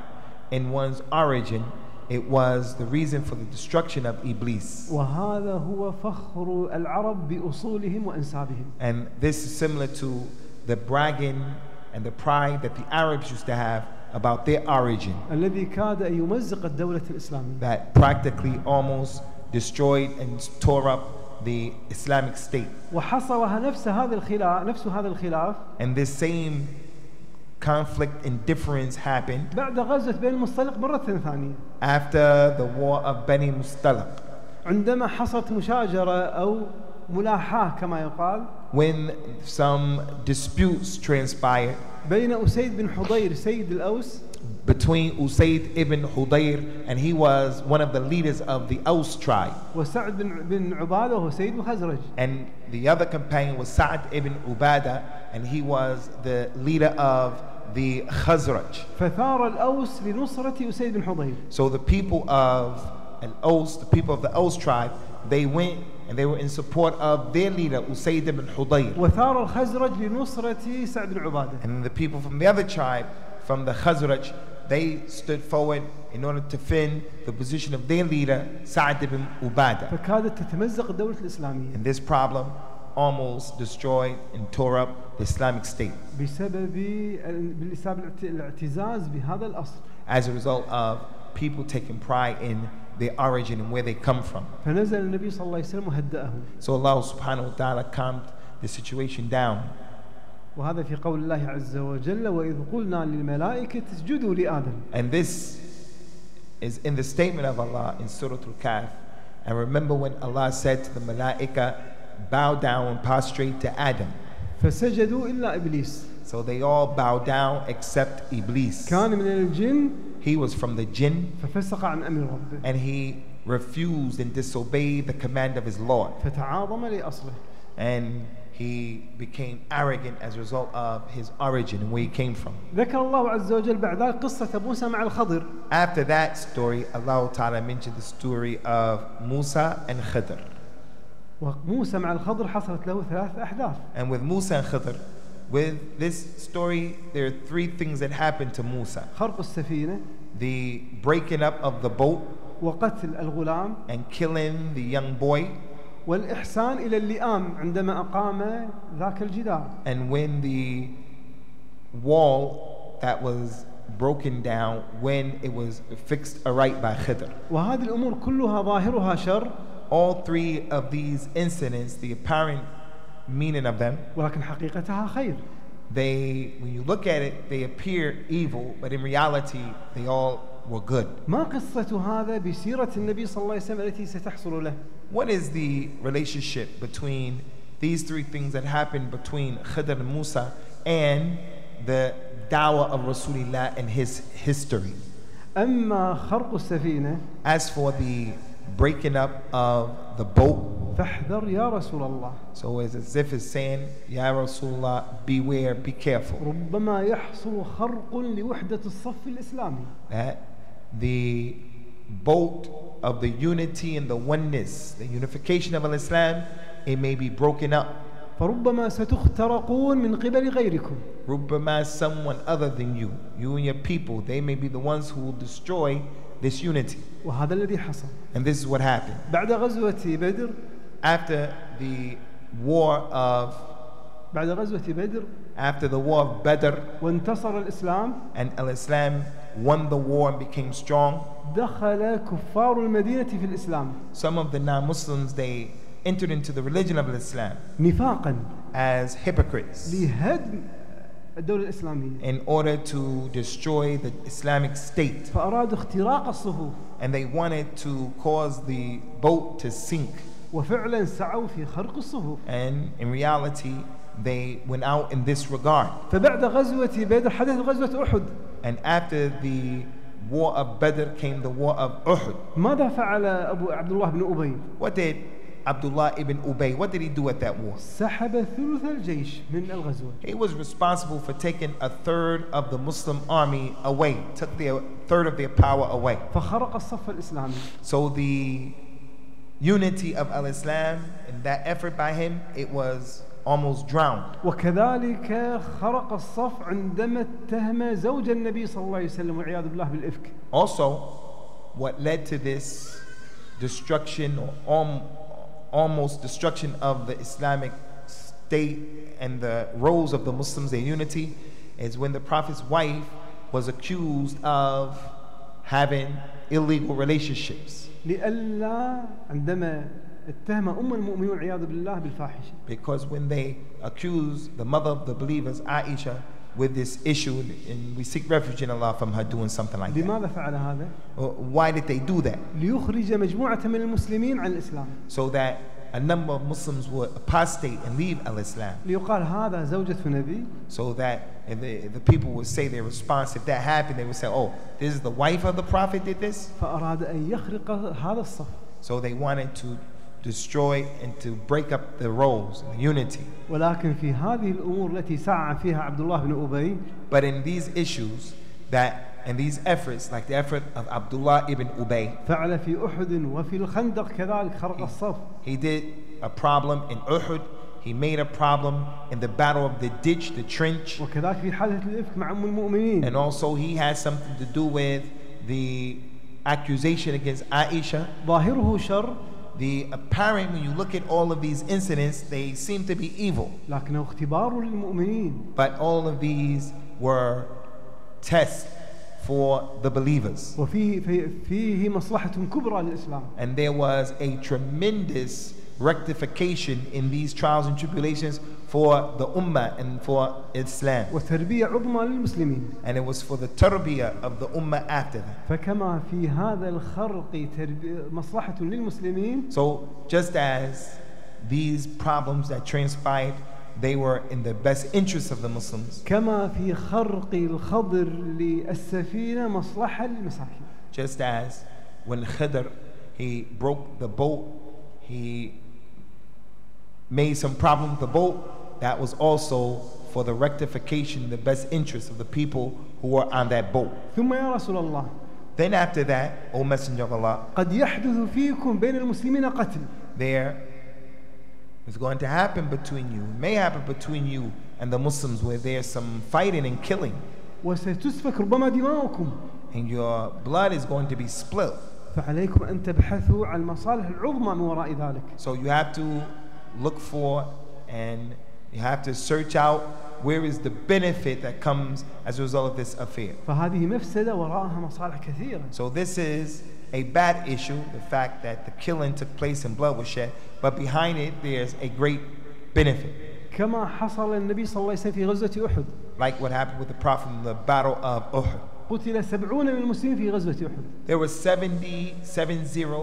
S2: in one's origin, it was the reason for the destruction of Iblis.
S1: وهذا هو فخر العرب بأصولهم وأنسابهم.
S2: And this is similar to the bragging and the pride that the Arabs used to have about their origin.
S1: الذي كاد أن يمزق الدولة الإسلامية.
S2: That practically almost destroyed and tore up the Islamic State.
S1: وحصرها نفس هذا الخلاف.
S2: And this same conflict and difference happened
S1: بعد غزوة بني المصطلق مرة ثانية.
S2: after the war of Bani Mustalaq.
S1: عندما حصلت مشاجرة أو ملاحاة كما يقال.
S2: When some disputes transpired
S1: بين أسيد بن حضير سيد الأوس.
S2: Between Usayd ibn Hudayr, and he was one of the leaders of the Aus tribe.
S1: وسعد بن عبادة وهو سيد الخزرج.
S2: And the other companion was Sa'd ibn Ubadah, and he was the leader of the Khazraj.
S1: فثار الأوس لنصرة أسيد بن حضير.
S2: So the people of Al-Aus, the people of the Aus tribe, they went and they were in support of their leader Usayd ibn Hudayr.
S1: وثار الخزرج لنصرة سعد بن عبادة.
S2: And the people from the other tribe, from the Khazraj, they stood forward in order to defend the position of their leader Sa'd ibn Ubadah.
S1: فكادت تتمزق الدولة الإسلامية.
S2: And this problem almost destroyed and tore up the Islamic State
S1: بسبب الاعتزاز بهذا الأصل.
S2: as a result of people taking pride in their origin and where they come from.
S1: فنزل النبي صلى الله عليه وسلم وهدأه.
S2: So Allah subhanahu wa ta'ala calmed the situation down.
S1: وهذا في قول الله عز وجل وإذ قلنا للملائكة اسجدوا لآدم.
S2: And this is in the statement of Allah in Surah Al-Kahf. And remember when Allah said to the malaika, bow down and prostrate to Adam.
S1: فسجدوا إلا إبليس.
S2: So they all bowed down except Iblis.
S1: كان من الجن.
S2: He was from the jinn.
S1: ففسق عن أمر ربه.
S2: And he refused and disobeyed the command of his Lord.
S1: فتعاظم لأصله.
S2: And he became arrogant as a result of his origin and where he came from.
S1: ذكر الله عز وجل بعد ذلك قصة موسى مع الخضر.
S2: After that story, Allah Ta'ala mentioned the story of Musa and Khidr.
S1: وموسى مع الخضر حصلت له 3 أحداث.
S2: And with Musa and Khidr, with this story, there are 3 things that happened to Musa.
S1: خرق السفينة.
S2: The breaking up of the boat.
S1: وقتل الغلام.
S2: And killing the young boy.
S1: والإحسان إلى اللئام عندما أقام ذاك الجدار.
S2: And when the wall that was broken down, when it was fixed aright by Khidr.
S1: وهذه الأمور كلها ظاهرها شر.
S2: All 3 of these incidents, the apparent meaning of them,
S1: ولكن حقيقتها خير.
S2: when you look at it, they appear evil, but in reality, they all were good.
S1: ما قصة هذا بسيرة النبي صلى الله عليه وسلم التي ستحصل له؟
S2: What is the relationship between these three things that happened between Khidr and Musa and the dawah of Rasulullah and his history?
S1: أما خرق السفينة
S2: As for the breaking up of the boat,
S1: فاحذر يا رسول الله.
S2: so it's as if it's saying, Ya Rasulullah, beware, be careful.
S1: ربما يحصل خرق لوحدة الصف الإسلامي.
S2: That the boat of the unity and the oneness, the unification of Islam, it may be broken up.
S1: فربما ستخترقون من قبل غيركم.
S2: Rubbama, someone other than you and your people, they may be the ones who will destroy this unity.
S1: وهذا الذي حصل.
S2: And this is what happened.
S1: بعد غزوة بدر
S2: After the war of Badr,
S1: وانتصر الإسلام
S2: and Al-Islam won the war and became strong,
S1: دخل كفار المدينة في الإسلام
S2: some of the non-Muslims, they entered into the religion of Islam
S1: نفاقا
S2: as hypocrites
S1: لهدم الدولة الإسلامية
S2: in order to destroy the Islamic state,
S1: فأرادوا اختراق الصفوف
S2: and they wanted to cause the boat to sink,
S1: وفعلا سعوا في خرق الصفوف.
S2: and in reality they went out in this regard.
S1: فبعد غزوة بدر حدث غزوة أحد.
S2: And after the war of Badr came the war of Uhud.
S1: ماذا فعل أبو عبد الله بن أبي؟
S2: What did Abdullah ibn Ubay, what did he do at that war?
S1: سحب ثلث الجيش من الغزوة.
S2: He was responsible for taking a third of the Muslim army away, took a third of their power away.
S1: فخرق الصف الإسلامي.
S2: So the unity of Al-Islam and that effort by him, it was almost drowned.
S1: وكذلك خرق الصف عندما اتهم زوج النبي صلى الله عليه وسلم والعياذ بالله بالإفك.
S2: Also, what led to this destruction or almost destruction of the Islamic state and the roles of the Muslims, their unity, is when the Prophet's wife was accused of having illegal relationships.
S1: لئلا عندما اتهم المؤمنين والعياذ بالله بالفاحشة.
S2: Because when they accused the mother of the believers, Aisha, with this issue, and we seek refuge in Allah from her doing something like that.
S1: لماذا فعل هذا؟
S2: Why did they do that?
S1: ليخرج مجموعة من المسلمين عن الإسلام.
S2: So that a number of Muslims would apostate and leave Al-Islam.
S1: ليقال هذا زوجة نبي.
S2: So that if the people would say their response, if that happened, they would say, oh, this is the wife of the Prophet did this?
S1: فأراد أن يخرق هذا الصف.
S2: So they wanted to destroy and to break up the roles and the unity.
S1: ولكن في هذه الأمور التي سعى فيها عبد الله بن أبي.
S2: But in these issues and these efforts, like the effort of Abdullah ibn Ubay,
S1: فعل في أحد وفي الخندق كذلك خرق الصف.
S2: He did a problem in Uhud. He made a problem in the battle of the ditch, the trench.
S1: وكذلك في حادثة الإفك مع أم المؤمنين.
S2: And also he has something to do with the accusation against Aisha.
S1: ظاهره شر.
S2: The apparent, when you look at all of these incidents, they seem to be evil.
S1: لكنه اختبار للمؤمنين.
S2: But all of these were tests for the believers.
S1: وفيه مصلحة كبرى للإسلام.
S2: And there was a tremendous rectification in these trials and tribulations for the ummah and for Islam.
S1: وتربية عظمى للمسلمين.
S2: And it was for the tarbiyah of the ummah after that.
S1: فكما في هذا الخرق مصلحة للمسلمين.
S2: So just as these problems that transpired, they were in the best interest of the Muslims.
S1: كما في خرق الخضر للسفينة مصلحة للمساكين.
S2: Just as when Khidr, he broke the boat, he made some problem with the boat, that was also for the rectification, the best interest of the people who were on that boat.
S1: ثم يا رسول الله.
S2: Then after that, O Messenger of Allah,
S1: قد يحدث فيكم بين المسلمين قتل.
S2: There is going to happen between you, may happen between you and the Muslims, where there's some fighting and killing.
S1: وستسفك ربما دماؤكم.
S2: And your blood is going to be split.
S1: فعليكم أن تبحثوا عن المصالح العظمى من وراء ذلك.
S2: So you have to look for and you have to search out where is the benefit that comes as a result of this affair.
S1: فهذه مفسدة وراءها مصالح كثيرة.
S2: So this is a bad issue, the fact that the killing took place and blood was shed, but behind it there's a great benefit.
S1: كما حصل النبي صلى الله عليه وسلم في غزوة أحد.
S2: like what happened with the Prophet in the battle of Uhud.
S1: قتل 70 من المسلمين في غزوة أحد.
S2: There were 70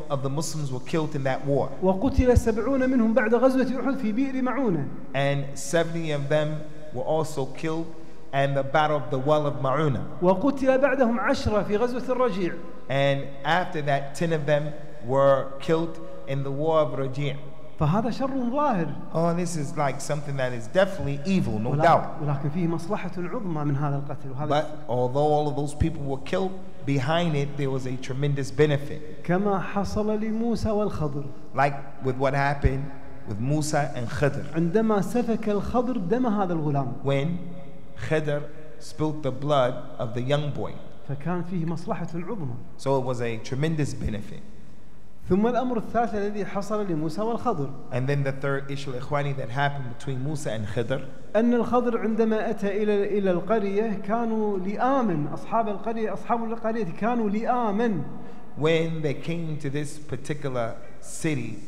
S2: of the Muslims were killed in that war.
S1: وقتل 70 منهم بعد غزوة أحد في بئر معونة.
S2: And 70 of them were also killed in the battle of the well of Ma'una.
S1: وقتل بعدهم 10 في غزوة الرجيع.
S2: And after that, 10 of them were killed in the war of Raji'.
S1: فهذا شر ظاهر.
S2: Oh, this is like something that is definitely evil, no doubt.
S1: ولكن فيه مصلحة عظمى من هذا القتل.
S2: But although all of those people were killed, behind it there was a tremendous benefit.
S1: كما حصل لموسى والخضر.
S2: Like with what happened with Musa and Khidr.
S1: عندما سفك الخضر دم هذا الغلام.
S2: When Khidr spilled the blood of the young boy.
S1: فكان فيه مصلحة عظمى.
S2: So it was a tremendous benefit.
S1: ثم الأمر الثالث الذي حصل لموسى والخضر.
S2: And then the third issue, ikhwani, that happened between Musa and Khidr.
S1: أن الخضر عندما أتى إلى القرية كانوا لآمن أصحاب القرية كانوا لآمن.
S2: When they came to this particular city,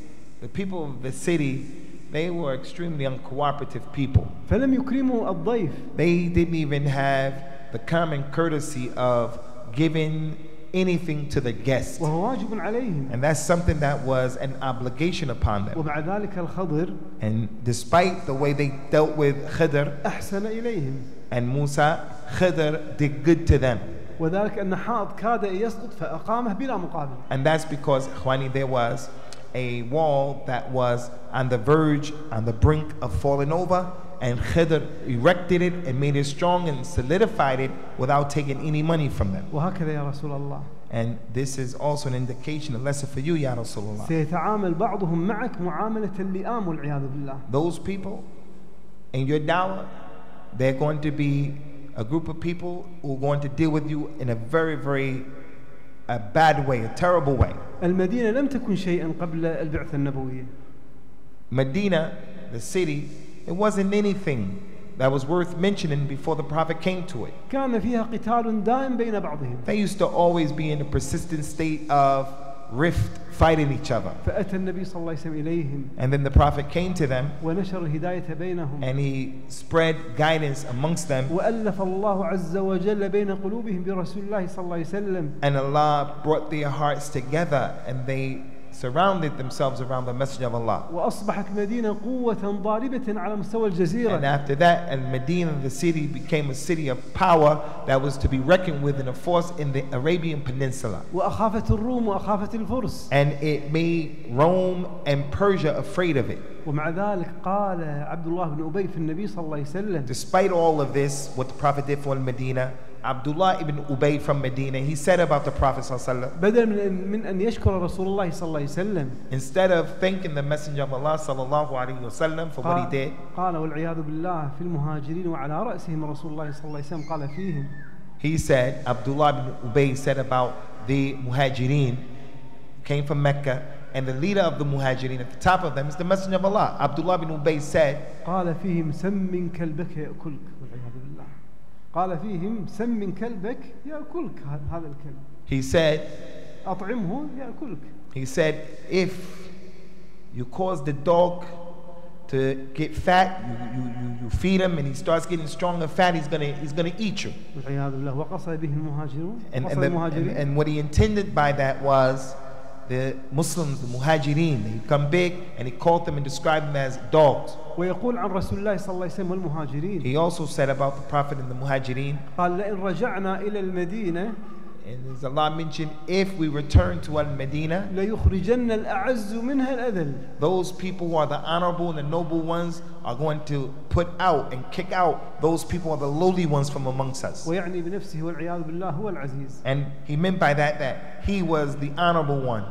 S2: the people of the city, they were extremely uncooperative people.
S1: فلم يكرموا الضيف.
S2: They didn't even have the common courtesy of giving anything to the guest.
S1: وهو واجب عليهم.
S2: And that's something that was an obligation upon them.
S1: ومع ذلك الخضر
S2: And despite the way they dealt with Khidr
S1: أحسن إليهم.
S2: and Musa, Khidr did good to them.
S1: وذلك أن حائط كاد يسقط فأقامه بلا مقابل.
S2: And that's because, ikhwani, there was a wall that was on the verge, on the brink of falling over, and Khidr erected it and made it strong and solidified it without taking any money from them.
S1: وهكذا يا رسول الله.
S2: And this is also an indication, a lesson for you, Ya Rasulullah.
S1: سيتعامل بعضهم معك معاملة اللئام والعياذ بالله.
S2: Those people in your dawah, they're going to be a group of people who are going to deal with you in a very, very bad way, a terrible way.
S1: المدينة لم تكن شيئا قبل البعثة النبوية.
S2: Medina, the city, it wasn't anything that was worth mentioning before the Prophet came to it.
S1: كان فيها قتال دائم بين بعضهم.
S2: They used to always be in a persistent state of rift, fighting each other.
S1: فأتى النبي صلى الله عليه وسلم إليهم.
S2: And then the Prophet came to them
S1: ونشر الهداية بينهم.
S2: and he spread guidance amongst them.
S1: وألف الله عز وجل بين قلوبهم برسول الله صلى الله عليه وسلم.
S2: And Allah brought their hearts together and they surrounded themselves around the Messenger of Allah.
S1: وأصبحت مدينة قوة ضاربة على مستوى الجزيرة.
S2: And after that, and Medina, the city, became a city of power that was to be reckoned with in a force in the Arabian Peninsula.
S1: وأخافت الروم وأخافت الفرس.
S2: And it made Rome and Persia afraid of it.
S1: ومع ذلك قال عبد الله بن أبي في النبي صلى الله عليه وسلم.
S2: Despite all of this, what the Prophet did for Medina, Abdullah ibn Ubay from Medina, he said about the Prophet صلى الله عليه وسلم,
S1: بدل من أن يشكر رسول الله صلى الله عليه وسلم.
S2: instead of thanking the Messenger of Allah صلى الله عليه وسلم for what he did,
S1: قال والعياذ بالله في المهاجرين وعلى رأسهم رسول الله صلى الله عليه وسلم قال فيهم.
S2: He said, Abdullah ibn Ubay said about the Muhajirin, came from Mecca, and the leader of the Muhajirin at the top of them is the Messenger of Allah. Abdullah ibn Ubay said,
S1: قال فيهم سم كلبك يأكلك والعياذ بالله. قال فيهم سم كلبك يأكلك هذا الكلب.
S2: He said,
S1: أطعمه يأكلك.
S2: He said, if you cause the dog to get fat, you feed him, and he starts getting strong and fat, he's gonna eat you.
S1: والعياذ بالله. وقصد به المهاجرون.
S2: And what he intended by that was the Muslims, the Muhajirin. They become big, and he called them and described them as dogs.
S1: ويقول عن رسول الله صلى الله عليه وسلم والمهاجرين.
S2: He also said about the Prophet and the Muhajirin,
S1: قال لئن رجعنا إلى المدينة
S2: and as Allah mentioned, if we return to Al-Medina,
S1: ليخرجن الأعز منها الأذل.
S2: those people who are the honorable and the noble ones are going to put out and kick out those people who are the lowly ones from amongst us.
S1: ويعني بنفسه والعياذ بالله هو العزيز.
S2: And he meant by that he was the honorable one.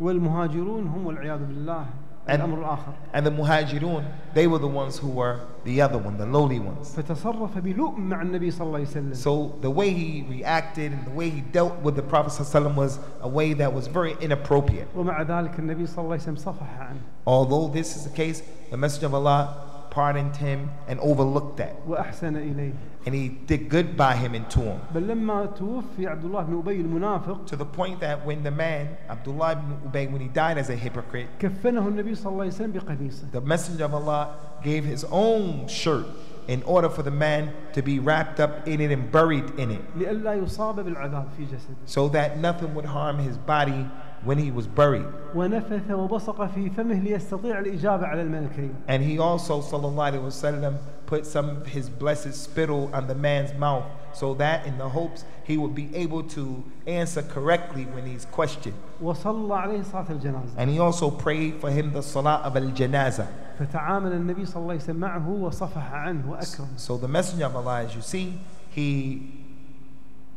S1: والمهاجرون هم والعياذ بالله الأمر الآخر.
S2: And the Muhajirun, they were the ones who were the other one, the lowly ones.
S1: فتصرف بلؤم مع النبي صلى الله عليه وسلم.
S2: So the way he reacted and the way he dealt with the Prophet صلى الله عليه وسلم was a way that was very inappropriate.
S1: ومع ذلك النبي صلى الله عليه وسلم صفح عنه.
S2: Although this is the case, the Messenger of Allah pardoned him and overlooked that.
S1: وأحسن إليه.
S2: And he did good by him and to him.
S1: بل لما توفي عبد الله بن أبي المنافق
S2: To the point that when the man, Abdullah ibn Ubay, when he died as a hypocrite,
S1: كفنه النبي صلى الله عليه وسلم بقميصه.
S2: the Messenger of Allah gave his own shirt in order for the man to be wrapped up in it and buried in it,
S1: لئلا يصاب بالعذاب في جسده.
S2: so that nothing would harm his body when he was buried.
S1: ونفث وبصق في فمه ليستطيع الإجابة على الملكين.
S2: And he also, sallallahu alaihi wasallam, put some of his blessed spittle on the man's mouth, so that in the hopes he would be able to answer correctly when he's questioned.
S1: وصلى عليه صلاة الجنازة.
S2: And he also prayed for him the salah of al-janaza.
S1: فتعامل النبي صلى الله عليه وسلم معه وصفح عنه وأكرم.
S2: So the Messenger of Allah, as you see, he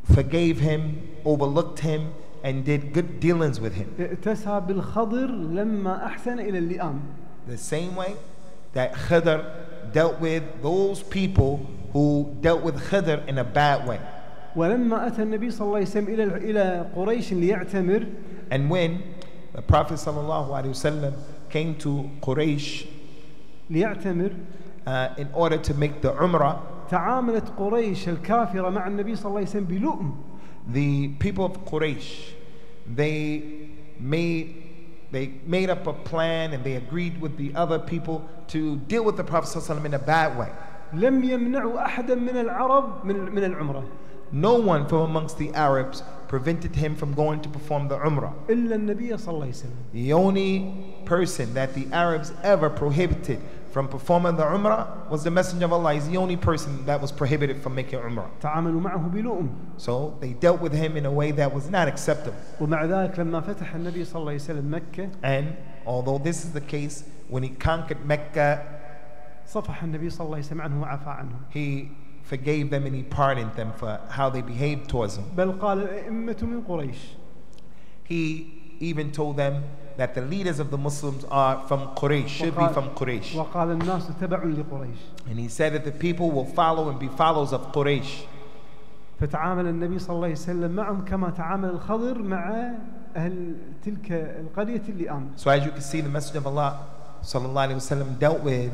S2: forgave him, overlooked him, and did good dealings with him.
S1: ائتسى بالخضر لما أحسن إلى اللئام.
S2: The same way that Khidr dealt with those people who dealt with Khidr in a bad way.
S1: ولما أتى النبي صلى الله عليه وسلم إلى قريش ليعتمر.
S2: And when the Prophet sallallahu alaihi wasallam came to Quraysh
S1: ليعتمر
S2: in order to make the Umrah,
S1: تعاملت قريش الكافرة مع النبي صلى الله عليه وسلم بلؤم.
S2: the people of Quraysh, they made up a plan and they agreed with the other people to deal with the Prophet ﷺ in a bad way.
S1: لم يمنعوا أحدا من العرب من العمرة.
S2: No one from amongst the Arabs prevented him from going to perform the Umrah.
S1: إلا النبي صلى الله عليه وسلم.
S2: The only person that the Arabs ever prohibited from performing the Umrah was the Messenger of Allah. He's the only person that was prohibited from making Umrah.
S1: تعاملوا معه بلؤم.
S2: So they dealt with him in a way that was not acceptable.
S1: ومع ذلك لما فتح النبي صلى الله عليه وسلم مكة.
S2: And although this is the case, when he conquered Mecca,
S1: صفح النبي صلى الله عليه وسلم عنه وعفى عنه.
S2: he forgave them and he pardoned them for how they behaved towards him.
S1: بل قال الأئمة من قريش.
S2: He even told them that the leaders of the Muslims are from Quraysh, should be from Quraysh.
S1: وقال الناس تبع لقريش.
S2: And he said that the people will follow and be followers of Quraysh.
S1: فتعامل النبي صلى الله عليه وسلم معهم كما تعامل الخضر مع أهل تلك القرية اللئام.
S2: So as you can see, the Messenger of Allah sallallahu alaihi wasallam dealt with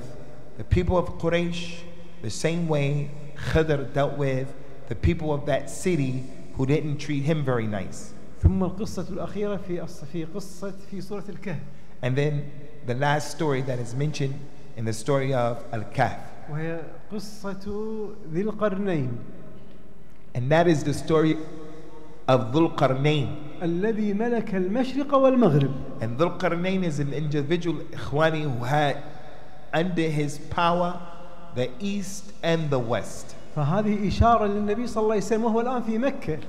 S2: the people of Quraysh the same way Khidr dealt with the people of that city who didn't treat him very nice.
S1: ثم القصة الأخيرة في سورة الكهف.
S2: And then the last story that is mentioned in the story of Al-Kahf.
S1: وهي قصة ذي القرنين.
S2: And that is the story of Dhul Qarnayn.
S1: الذي ملك المشرق والمغرب.
S2: And Dhul Qarnayn is an individual Ikhwani who had under his power the east and the west.
S1: فهذه إشارة للنبي صلى الله عليه وسلم وهو الآن في مكة.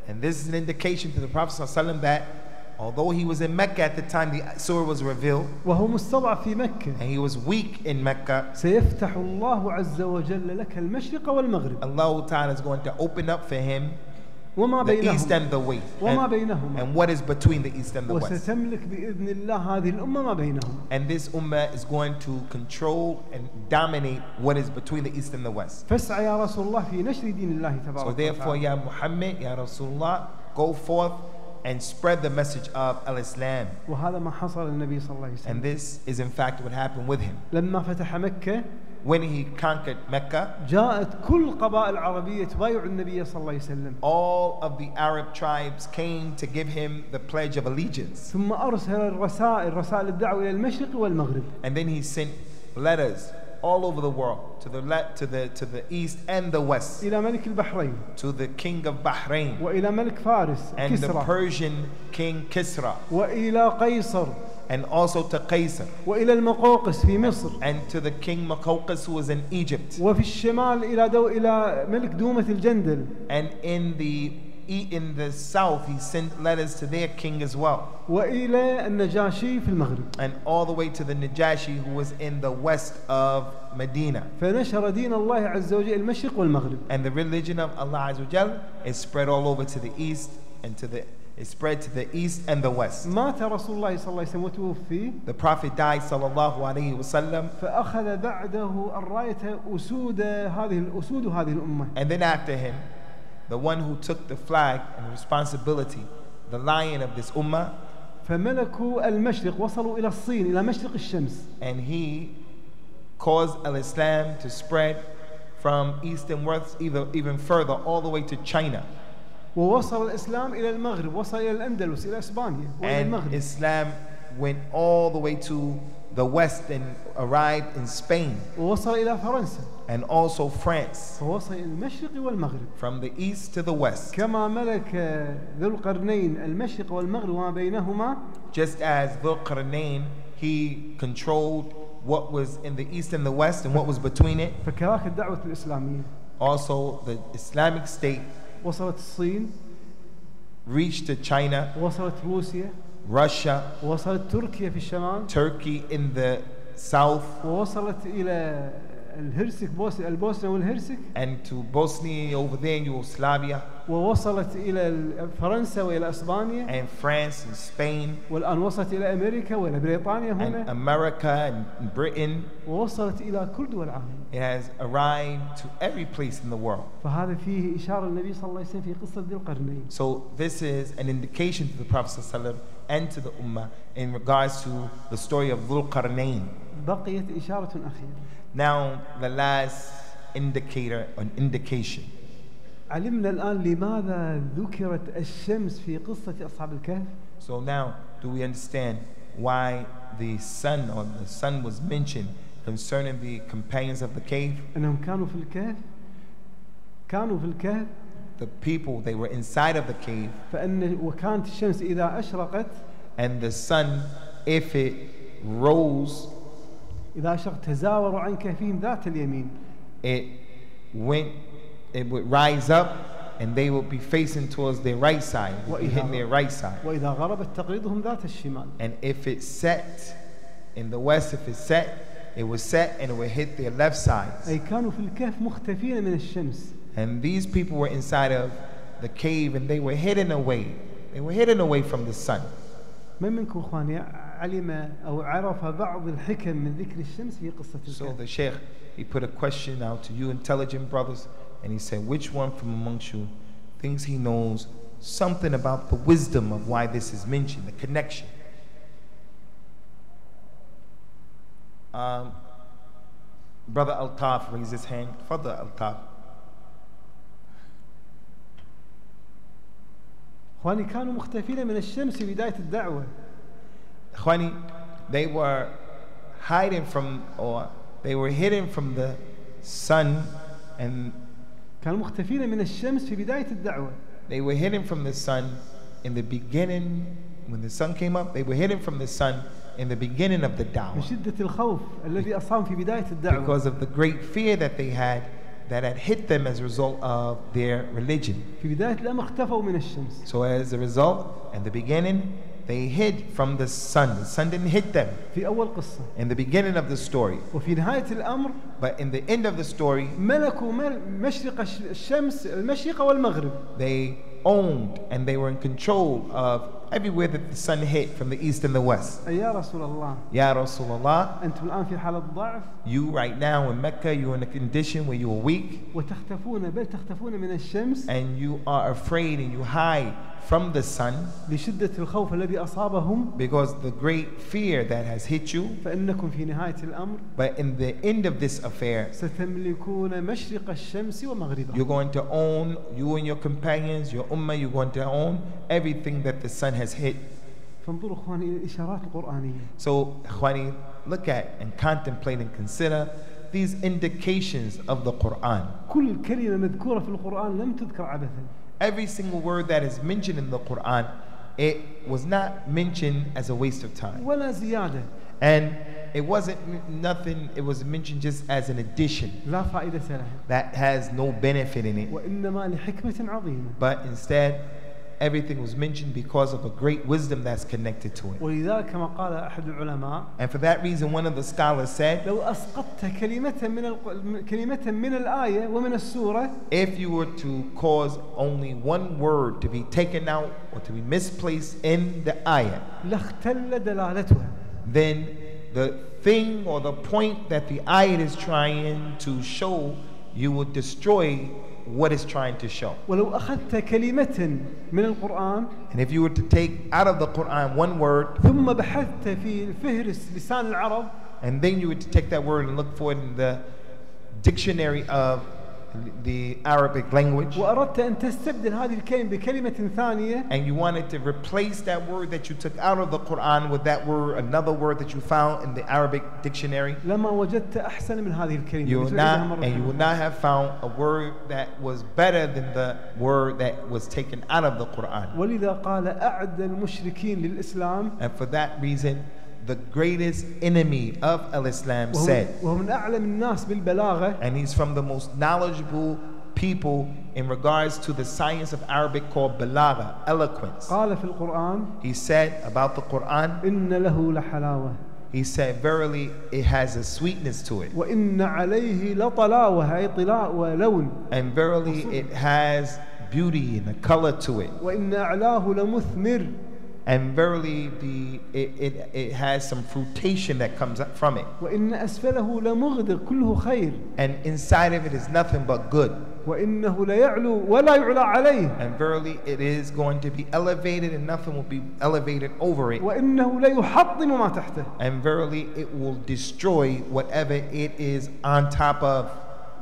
S2: And this is an indication to the Prophet ﷺ that although he was in Mecca at the time the surah was revealed,
S1: وهو مستضعف في مكة.
S2: and he was weak in Mecca,
S1: سيفتح الله عز وجل لك المشرق والمغرب.
S2: Allah Ta'ala is going to open up for him
S1: وما
S2: the east
S1: بينهما.
S2: and the west.
S1: وما بينهما.
S2: And what is between the east and the west.
S1: وستملك بإذن الله هذه الأمة ما بينهم.
S2: And this ummah is going to control and dominate what is between the east and the west.
S1: فاسعى يا رسول الله في نشر دين الله تبارك
S2: So therefore,
S1: وتعالى.
S2: Ya Muhammad, Ya Rasulullah, go forth and spread the message of Al-Islam.
S1: وهذا ما حصل للنبي صلى الله عليه
S2: And
S1: وسلم.
S2: this is in fact what happened with him.
S1: لما فتح مكة
S2: When he conquered Mecca,
S1: جاءت كل قبائل العربية تبايع النبي صلى الله عليه وسلم.
S2: all of the Arab tribes came to give him the pledge of allegiance.
S1: ثم أرسل رسائل الدعوة إلى المشرق والمغرب.
S2: And then he sent letters all over the world, to the east and the west,
S1: إلى ملك البحرين
S2: to the king of Bahrain
S1: وإلى ملك فارس
S2: and the
S1: كسرى
S2: Persian king Kisra,
S1: وإلى قيصر
S2: and also to Qaisar,
S1: وإلى المقوقس في مصر
S2: and to the king Muqawqis who was in Egypt,
S1: وفي الشمال إلى ملك دومة الجندل
S2: and in the south he sent letters to their king as well,
S1: وإلى النجاشي في المغرب.
S2: and all the way to the Najashi who was in the west of Medina.
S1: فنشر دين الله عز وجل المشرق والمغرب.
S2: And the religion of Allah Azza wa Jal is spread all over to the east and it spread to the east and the west.
S1: مات رسول الله صلى الله عليه وسلم وتوفي.
S2: The Prophet died sallallahu alayhi wa sallam,
S1: فأخذ بعده الراية أسود هذه الأمة.
S2: and then after him, the one who took the flag and the responsibility, the lion of this ummah,
S1: فملكوا المشرق وصلوا إلى الصين إلى مشرق الشمس.
S2: and he caused al-Islam to spread from east and west even further, all the way to China.
S1: ووصل الإسلام إلى المغرب، وصل إلى الأندلس، إلى إسبانيا وإلى
S2: And
S1: المغرب.
S2: Islam went all the way to the west and arrived in Spain
S1: ووصل إلى فرنسا.
S2: and also France,
S1: فوصل إلى المشرق والمغرب.
S2: from the east to the west.
S1: كما ملك ذو القرنين المشرق والمغرب وما بينهما.
S2: Just as Dhul-Qarnayn, he controlled what was in the east and the west and what was between it.
S1: فكذلك الدعوة الإسلامية.
S2: Also, the Islamic State
S1: وصلت الصين.
S2: reached to China,
S1: وصلت روسيا.
S2: Russia,
S1: وصلت تركيا في الشمال.
S2: Turkey in the south,
S1: ووصلت إلى الهرسك، البوسنة والهرسك.
S2: and to Bosnia over there in Yugoslavia,
S1: ووصلت إلى فرنسا وإلى إسبانيا.
S2: and France and Spain,
S1: والآن وصلت إلى أمريكا وإلى بريطانيا
S2: and
S1: هنا.
S2: America and Britain.
S1: ووصلت إلى كل دول العالم.
S2: It has arrived to every place in the world.
S1: فهذا فيه إشارة النبي صلى الله عليه وسلم في قصة ذي القرنين.
S2: So this is an indication to the Prophet ﷺ and to the Ummah in regards to the story of Dhul-Qarnayn.
S1: بقيت إشارة أخيرة.
S2: Now the last indicator, an indication.
S1: علمنا الآن لماذا ذكرت الشمس في قصة أصحاب الكهف.
S2: So now do we understand why the sun was mentioned concerning the companions of the cave?
S1: أنهم كانوا في الكهف.
S2: The people, they were inside of the cave,
S1: وكانت الشمس إذا أشرقت.
S2: and the sun, if it rose,
S1: إذا أشرقت تزاوروا عن كهفهم ذات اليمين.
S2: it would rise up and they would be facing towards their right side, would be hitting their right side.
S1: وإذا غربت تقرضهم ذات الشمال.
S2: And if it set in the west, it would set and it would hit their left sides.
S1: أي كانوا في الكهف مختفين من الشمس.
S2: And these people were inside of the cave and they were hidden away. They were hidden away from the sun.
S1: من منكم إخواني علم أو عرف بعض الحكم من ذكر الشمس في قصة الكهف؟
S2: So the Sheikh, he put a question out to you intelligent brothers, and he said, which one from amongst you thinks he knows something about the wisdom of why this is mentioned, the connection? Brother Al-Kahf raised his hand. Father Al-Kahf.
S1: إخواني كانوا مختفين من الشمس في بداية الدعوة.
S2: Khwani, they were hiding from, or they were hidden from the sun, and
S1: كانوا مختفين من الشمس في بداية الدعوة.
S2: they were hidden from the sun in the beginning. When the sun came up, they were hidden from the sun in the beginning of the
S1: من
S2: da'wah,
S1: شدة الخوف الذي أصابهم في بداية الدعوة.
S2: because of the great fear that they had that had hit them as a result of their religion.
S1: في بداية الأمر اختفوا من الشمس.
S2: So as a result, in the beginning, they hid from the sun. The sun didn't hit them
S1: في أول قصة.
S2: in the beginning of the story.
S1: وفي نهاية الأمر
S2: But in the end of the story,
S1: ملكوا مشرق الشمس المشرق والمغرب.
S2: they owned and they were in control of everywhere that the sun hit from the east and the west.
S1: يا رسول الله
S2: Ya Rasulullah,
S1: أنتم الآن في حالة ضعف
S2: you right now in Mecca, you're in a condition where you are weak
S1: وتختفون بل تختفون من الشمس
S2: and you are afraid and you hide from the sun
S1: لشدة الخوف الذي أصابهم.
S2: because the great fear that has hit you.
S1: فإنكم في نهاية الأمر
S2: But in the end of this affair,
S1: ستملكون مشرق الشمس ومغربها.
S2: you're going to own, you and your companions, your ummah, you're going to own everything that the sun has hit.
S1: فانظروا إخواني إلى الإشارات القرآنية.
S2: So, Ikhwani, look at and contemplate and consider these indications of the Quran.
S1: كل كلمة مذكورة في القرآن لم تذكر عبثا.
S2: Every single word that is mentioned in the Quran, it was not mentioned as a waste of time.
S1: ولا زيادة.
S2: And it wasn't nothing, it was mentioned just as an addition
S1: لا فائدة لها.
S2: that has no benefit in it.
S1: وإنما لحكمة عظيمة.
S2: But instead, everything was mentioned because of a great wisdom that's connected to it.
S1: ولذلك كما قال أحد العلماء
S2: And for that reason, one of the scholars said,
S1: لو أسقطت كلمة من الآية ومن السورة
S2: if you were to cause only one word to be taken out or to be misplaced in the ayah,
S1: لاختل دلالتها.
S2: then the thing or the point that the ayah is trying to show, you would destroy what it's trying to show.
S1: ولو أخذت كلمة من القرآن
S2: And if you were to take out of the Quran one word
S1: ثم بحثت في الفهرس لسان العرب
S2: And then you would take that word and look for it in the dictionary of the Arabic language.
S1: وأردت أن تستبدل هذه الكلمة بكلمة ثانية.
S2: And you wanted to replace that word that you took out of the Quran with that word, another word that you found in the Arabic dictionary.
S1: لما وجدت أحسن من هذه الكلمة.
S2: You would not have found a word that was better than the word that was taken out of the Quran.
S1: ولذا قال أعد المشركين للإسلام.
S2: And for that reason, the greatest enemy of Al-Islam said,
S1: ومن أعلم الناس بالبلاغة.
S2: and he's from the most knowledgeable people in regards to the science of Arabic called balagha, eloquence.
S1: قال في القرآن.
S2: He said about the Quran,
S1: إن له لحلاوة.
S2: he said, verily it has a sweetness to it.
S1: وإن عليه لطلاوة أي طلاء ولون.
S2: And verily it has beauty and a color to it.
S1: وإن أعلاه لمثمر.
S2: And verily it has some fruitation that comes up from it.
S1: وإن أسفله لمغدق كله خير.
S2: And inside of it is nothing but good.
S1: وإنه ليعلو ولا يعلى عليه.
S2: And verily it is going to be elevated and nothing will be elevated over it.
S1: وإنه ليحطم ما تحته.
S2: And verily it will destroy whatever it is on top of.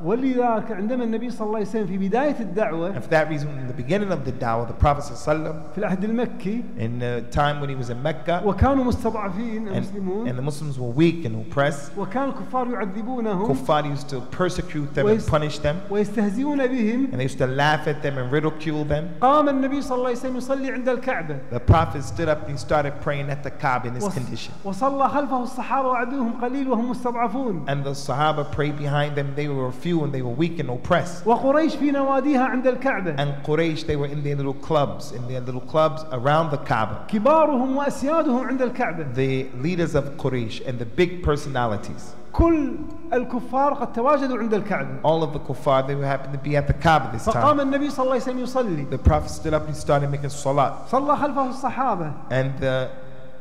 S1: ولذلك عندما النبي صلى الله عليه وسلم في بداية الدعوة.
S2: And for that reason, in the beginning of the da'wah, the Prophet ﷺ,
S1: في العهد المكي.
S2: in the time when he was in Mecca,
S1: وكانوا مستضعفين المسلمون.
S2: and the Muslims were weak and oppressed.
S1: وكان الكفار يعذبونهم.
S2: Kuffar used to persecute them and punish them.
S1: ويستهزئون بهم.
S2: And they used to laugh at them and ridicule them.
S1: قام النبي صلى الله عليه وسلم يصلي عند الكعبة.
S2: The Prophet stood up and he started praying at the Kaaba in this condition.
S1: وصلى خلفه الصحابة وعدوهم قليل وهم مستضعفون.
S2: And the Sahaba prayed behind them. They were few and they were weak and oppressed.
S1: وقريش في نواديها عند الكعبة.
S2: And Quraysh, they were in their little clubs around the Kaaba.
S1: كبارهم وأسيادهم عند الكعبة.
S2: The leaders of Quraysh and the big personalities.
S1: كل الكفار قد تواجدوا عند الكعبة.
S2: All of the kuffar, they happened to be at the Kaaba this
S1: فقام
S2: time.
S1: النبي صلى الله عليه وسلم يصلي.
S2: The Prophet stood up and started making salat.
S1: صلى خلفه الصحابة.
S2: And the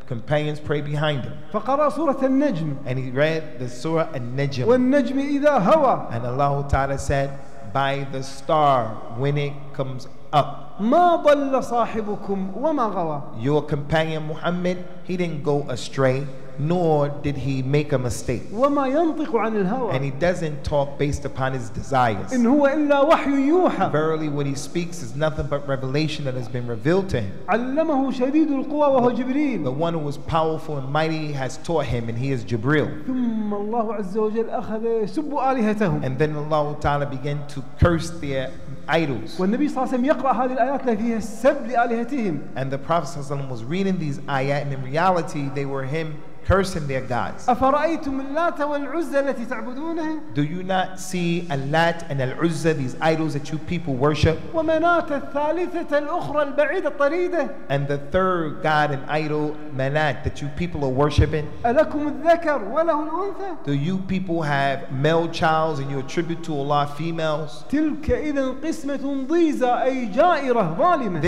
S2: companions prayed behind him.
S1: فقرأ سورة النجم.
S2: And he read the Surah An-Najm.
S1: والنجم إذا هوى.
S2: And Allah Ta'ala said, by the star when it comes up.
S1: ما ضل صاحبكم وما غوى.
S2: Your companion Muhammad, he didn't go astray, nor did he make a mistake.
S1: وما ينطق عن الهوى.
S2: And he doesn't talk based upon his desires.
S1: إن هو إلا وحي يوحى.
S2: Verily what he speaks is nothing but revelation that has been revealed to him.
S1: علمه شديد القوى وهو جبريل.
S2: The one who is powerful and mighty has taught him, and he is Jibril.
S1: ثم الله عز وجل أخذ يسب آلهتهم.
S2: And then Allah Ta'ala began to curse their idols.
S1: والنبي صلى الله عليه وسلم يقرأ هذه الآيات التي فيها السب لآلهتهم.
S2: And the Prophet ﷺ was reading these ayat, and in reality they were him cursing their gods.
S1: أفرأيتم اللات والعزى التي تعبدونها.
S2: Do you not see Al-Lat and Al-Uzza, these idols that you people worship?
S1: ومناة الثالثة الأخرى البعيدة الطريدة.
S2: And the third god and idol, Manat, that you people are worshiping?
S1: ألكم الذكر وله الأنثى.
S2: Do you people have male childs and you attribute to Allah females?
S1: تلك إذا قسمة ضيزى أي جائرة ظالمة.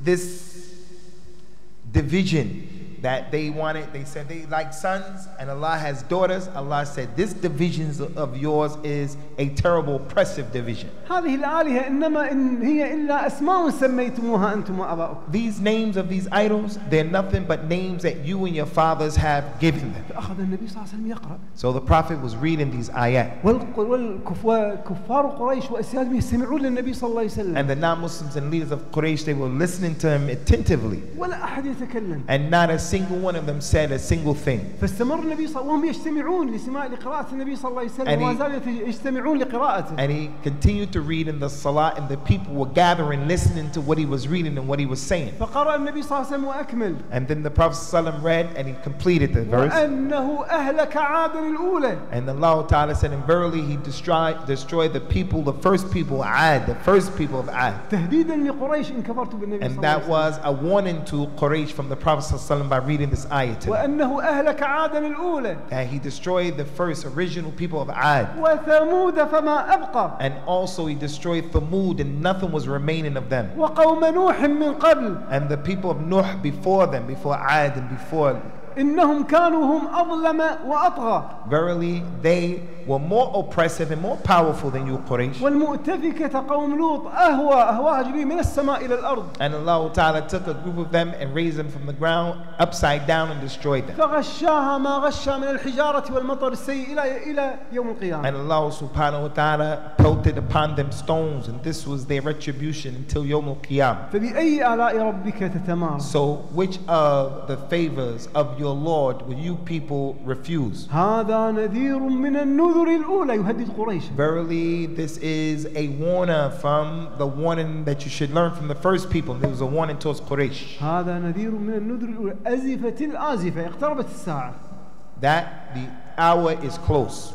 S2: This division that they wanted, they said they like sons and Allah has daughters. Allah said this division of yours is a terrible oppressive division.
S1: هذه الآلهة إنما إن هي إلا أسماء سميتموها أنتم وآباؤكم.
S2: These names of these idols, they're nothing but names that you and your fathers have given them.
S1: فأخذ النبي صلى الله عليه وسلم يقرأ.
S2: So the Prophet was reading these ayat.
S1: وكفار قريش وأسيادهم يستمعون للنبي صلى الله عليه وسلم.
S2: And the non-Muslims and leaders of Quraysh, they were listening to him attentively.
S1: ولا أحد يتكلم.
S2: And not a single one of them said a single thing.
S1: فاستمر النبي صلى وهم يجتمعون لقراءة النبي صلى الله عليه وسلم وما زالوا يجتمعون لقراءته.
S2: And he continued to read in the salat, and the people were gathering, listening to what he was reading and what he was saying.
S1: فقرأ النبي صلى الله عليه وسلم وأكمل.
S2: And then the Prophet ﷺ read and he completed the verse.
S1: وأنه أهلك عادا الأولى.
S2: And Allah Ta'ala said, and verily he destroyed the people, the first people, Ad, the first people of Ad.
S1: تهديدا لقريش إن كفرت بالنبي صلى الله عليه وسلم.
S2: And that was a warning to Quraysh from the Prophet ﷺ by reading this ayat.
S1: وأنه أهلك عادا الأولى.
S2: And he destroyed the first original people of Ad.
S1: وثمود فما أبقى.
S2: And also he destroyed Thamud, and nothing was remaining of them.
S1: وقوم نوح من قبل.
S2: And the people of Nuh before them, before Ad and before.
S1: إنهم كانوا هم أظلم وأطغى.
S2: Verily they were more oppressive and more powerful than you, Quraysh.
S1: والمؤتفكة قوم لوط أهواها جبريل من السماء إلى الأرض.
S2: And Allah Ta'ala took a group of them and raised them from the ground upside down and destroyed them.
S1: فغشاها ما غشا من الحجارة والمطر السيء إلى يوم القيامة.
S2: And Allah Subhanahu wa Ta'ala pelted upon them stones, and this was their retribution until Yawm al-Qiyamah.
S1: فبأي آلاء ربك تتمارى.
S2: So which of the favors of your Lord will you people refuse?
S1: هذا نذير من النذر الأولى يهدد قريش.
S2: Verily, this is a warner from the warning that you should learn from the first people. There was a warning towards Quraysh.
S1: هذا نذير من النذر الأولى أزفت الآزفة اقتربت الساعة.
S2: That the hour is close.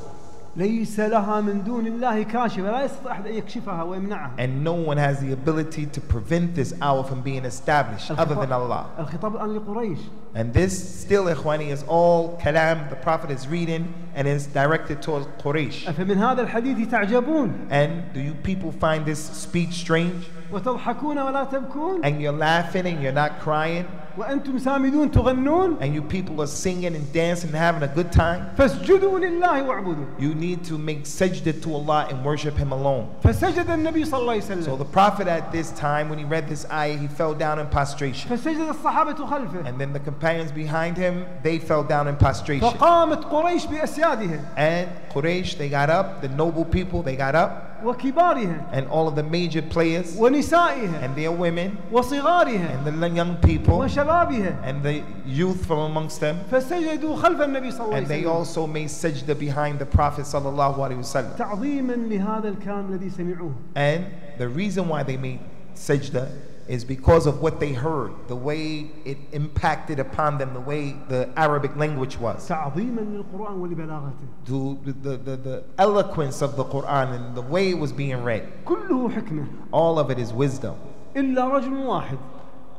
S1: ليس لها من دون الله كاشفة لا يستطيع أحد أن يكشفها ويمنعها.
S2: And no one has the ability to prevent this hour from being established other than Allah.
S1: الخطاب الآن لقريش.
S2: And this still, Ikhwani, is all kalam the Prophet is reading and is directed towards Quraysh.
S1: أفمن هذا الحديث تعجبون.
S2: And do you people find this speech strange?
S1: وتضحكون ولا تبكون.
S2: And you're laughing and you're not crying?
S1: وأنتم سامدون تغنون.
S2: And you people are singing and dancing and having a good time?
S1: فاسجدوا لله واعبدوا.
S2: You need to make sajda to Allah and worship Him alone.
S1: فسجد النبي صلى الله عليه وسلم.
S2: So the Prophet at this time, when he read this ayah, he fell down in prostration.
S1: فسجد الصحابة خلفه.
S2: And then the companions behind him, they fell down in prostration.
S1: فقامت قريش بأسيادها.
S2: And Quraysh, they got up, the noble people, they got up.
S1: وكبارها.
S2: And all of the major players,
S1: ونسائها.
S2: and their women,
S1: وصغارها.
S2: and the young people,
S1: وشبابها.
S2: and the youth from amongst them.
S1: فسجدوا خلف النبي صلى الله عليه
S2: And they
S1: وسلم.
S2: also made sajda behind the Prophet sallallahu alaihi wasallam.
S1: تعظيما لهذا الكلام الذي سمعوه.
S2: And the reason why they made sajda is because of what they heard, the way it impacted upon them, the way the Arabic language was.
S1: تعظيما للقرآن ولبلاغته.
S2: The eloquence of the Quran and the way it was being read.
S1: كله حكمة.
S2: All of it is wisdom.
S1: إلا رجل واحد.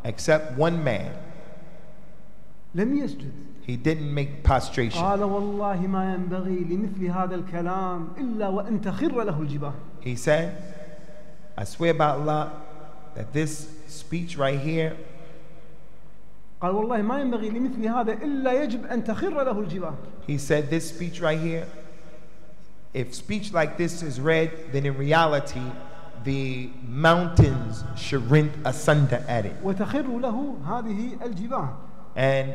S2: Except one man.
S1: لم يسجد.
S2: He didn't make prostration.
S1: قال والله ما ينبغي لمثل هذا الكلام إلا وأن تخر له الجباه.
S2: He said, I swear by Allah that this speech right here,
S1: قال والله ما ينبغي لمثل هذا إلا يجب أن تخر له الجباه.
S2: he said, this speech right here, if speech like this is read, then in reality, the mountains should rent asunder at it.
S1: وتخر له هذه الجباه.
S2: And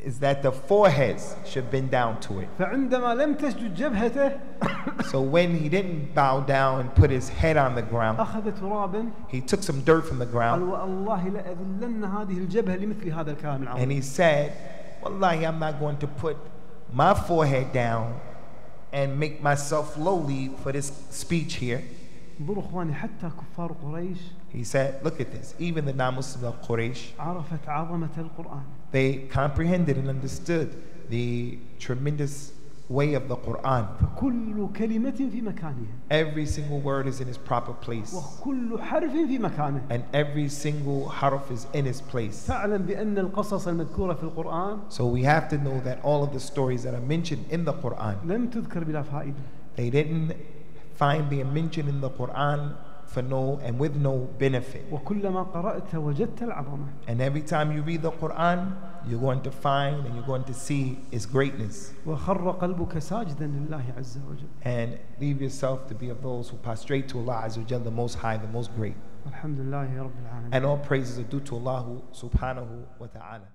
S2: is that the foreheads should bend down to it.
S1: فعندما لم تسجد جبهته
S2: So when he didn't bow down and put his head on the ground,
S1: أخذ ترابا.
S2: he took some dirt from the
S1: قال
S2: ground
S1: والله لأذلن هذه الجبهة لمثل هذا الكلام العظيم.
S2: and he said, Wallahi, I'm not going to put my forehead down and make myself lowly for this speech here.
S1: انظروا اخواني حتى كفار قريش.
S2: He said, look at this, even the non-Muslims of Quraysh,
S1: عرفت عظمة القرآن.
S2: they comprehended and understood the tremendous way of the Quran.
S1: فكل كلمة في مكانها.
S2: Every single word is in its proper place.
S1: وكل حرف في مكانه.
S2: And every single harf is in its place.
S1: فاعلم بأن القصص المذكورة في القرآن
S2: So we have to know that all of the stories that are mentioned in the Quran,
S1: لم تذكر بلا فائدة.
S2: they didn't find their mention in the Quran for no and with no benefit.
S1: وكلما قرأت وجدت العظمة.
S2: And every time you read the Quran, you're going to find and you're going to see its greatness.
S1: وخر قلبك ساجدا لله عز وجل.
S2: And leave yourself to be of those who prostrate to Allah Azza wa Jalla, the Most High, the Most Great.
S1: الحمد لله رب العالمين.
S2: And all praises are due to Allah subhanahu wa ta'ala.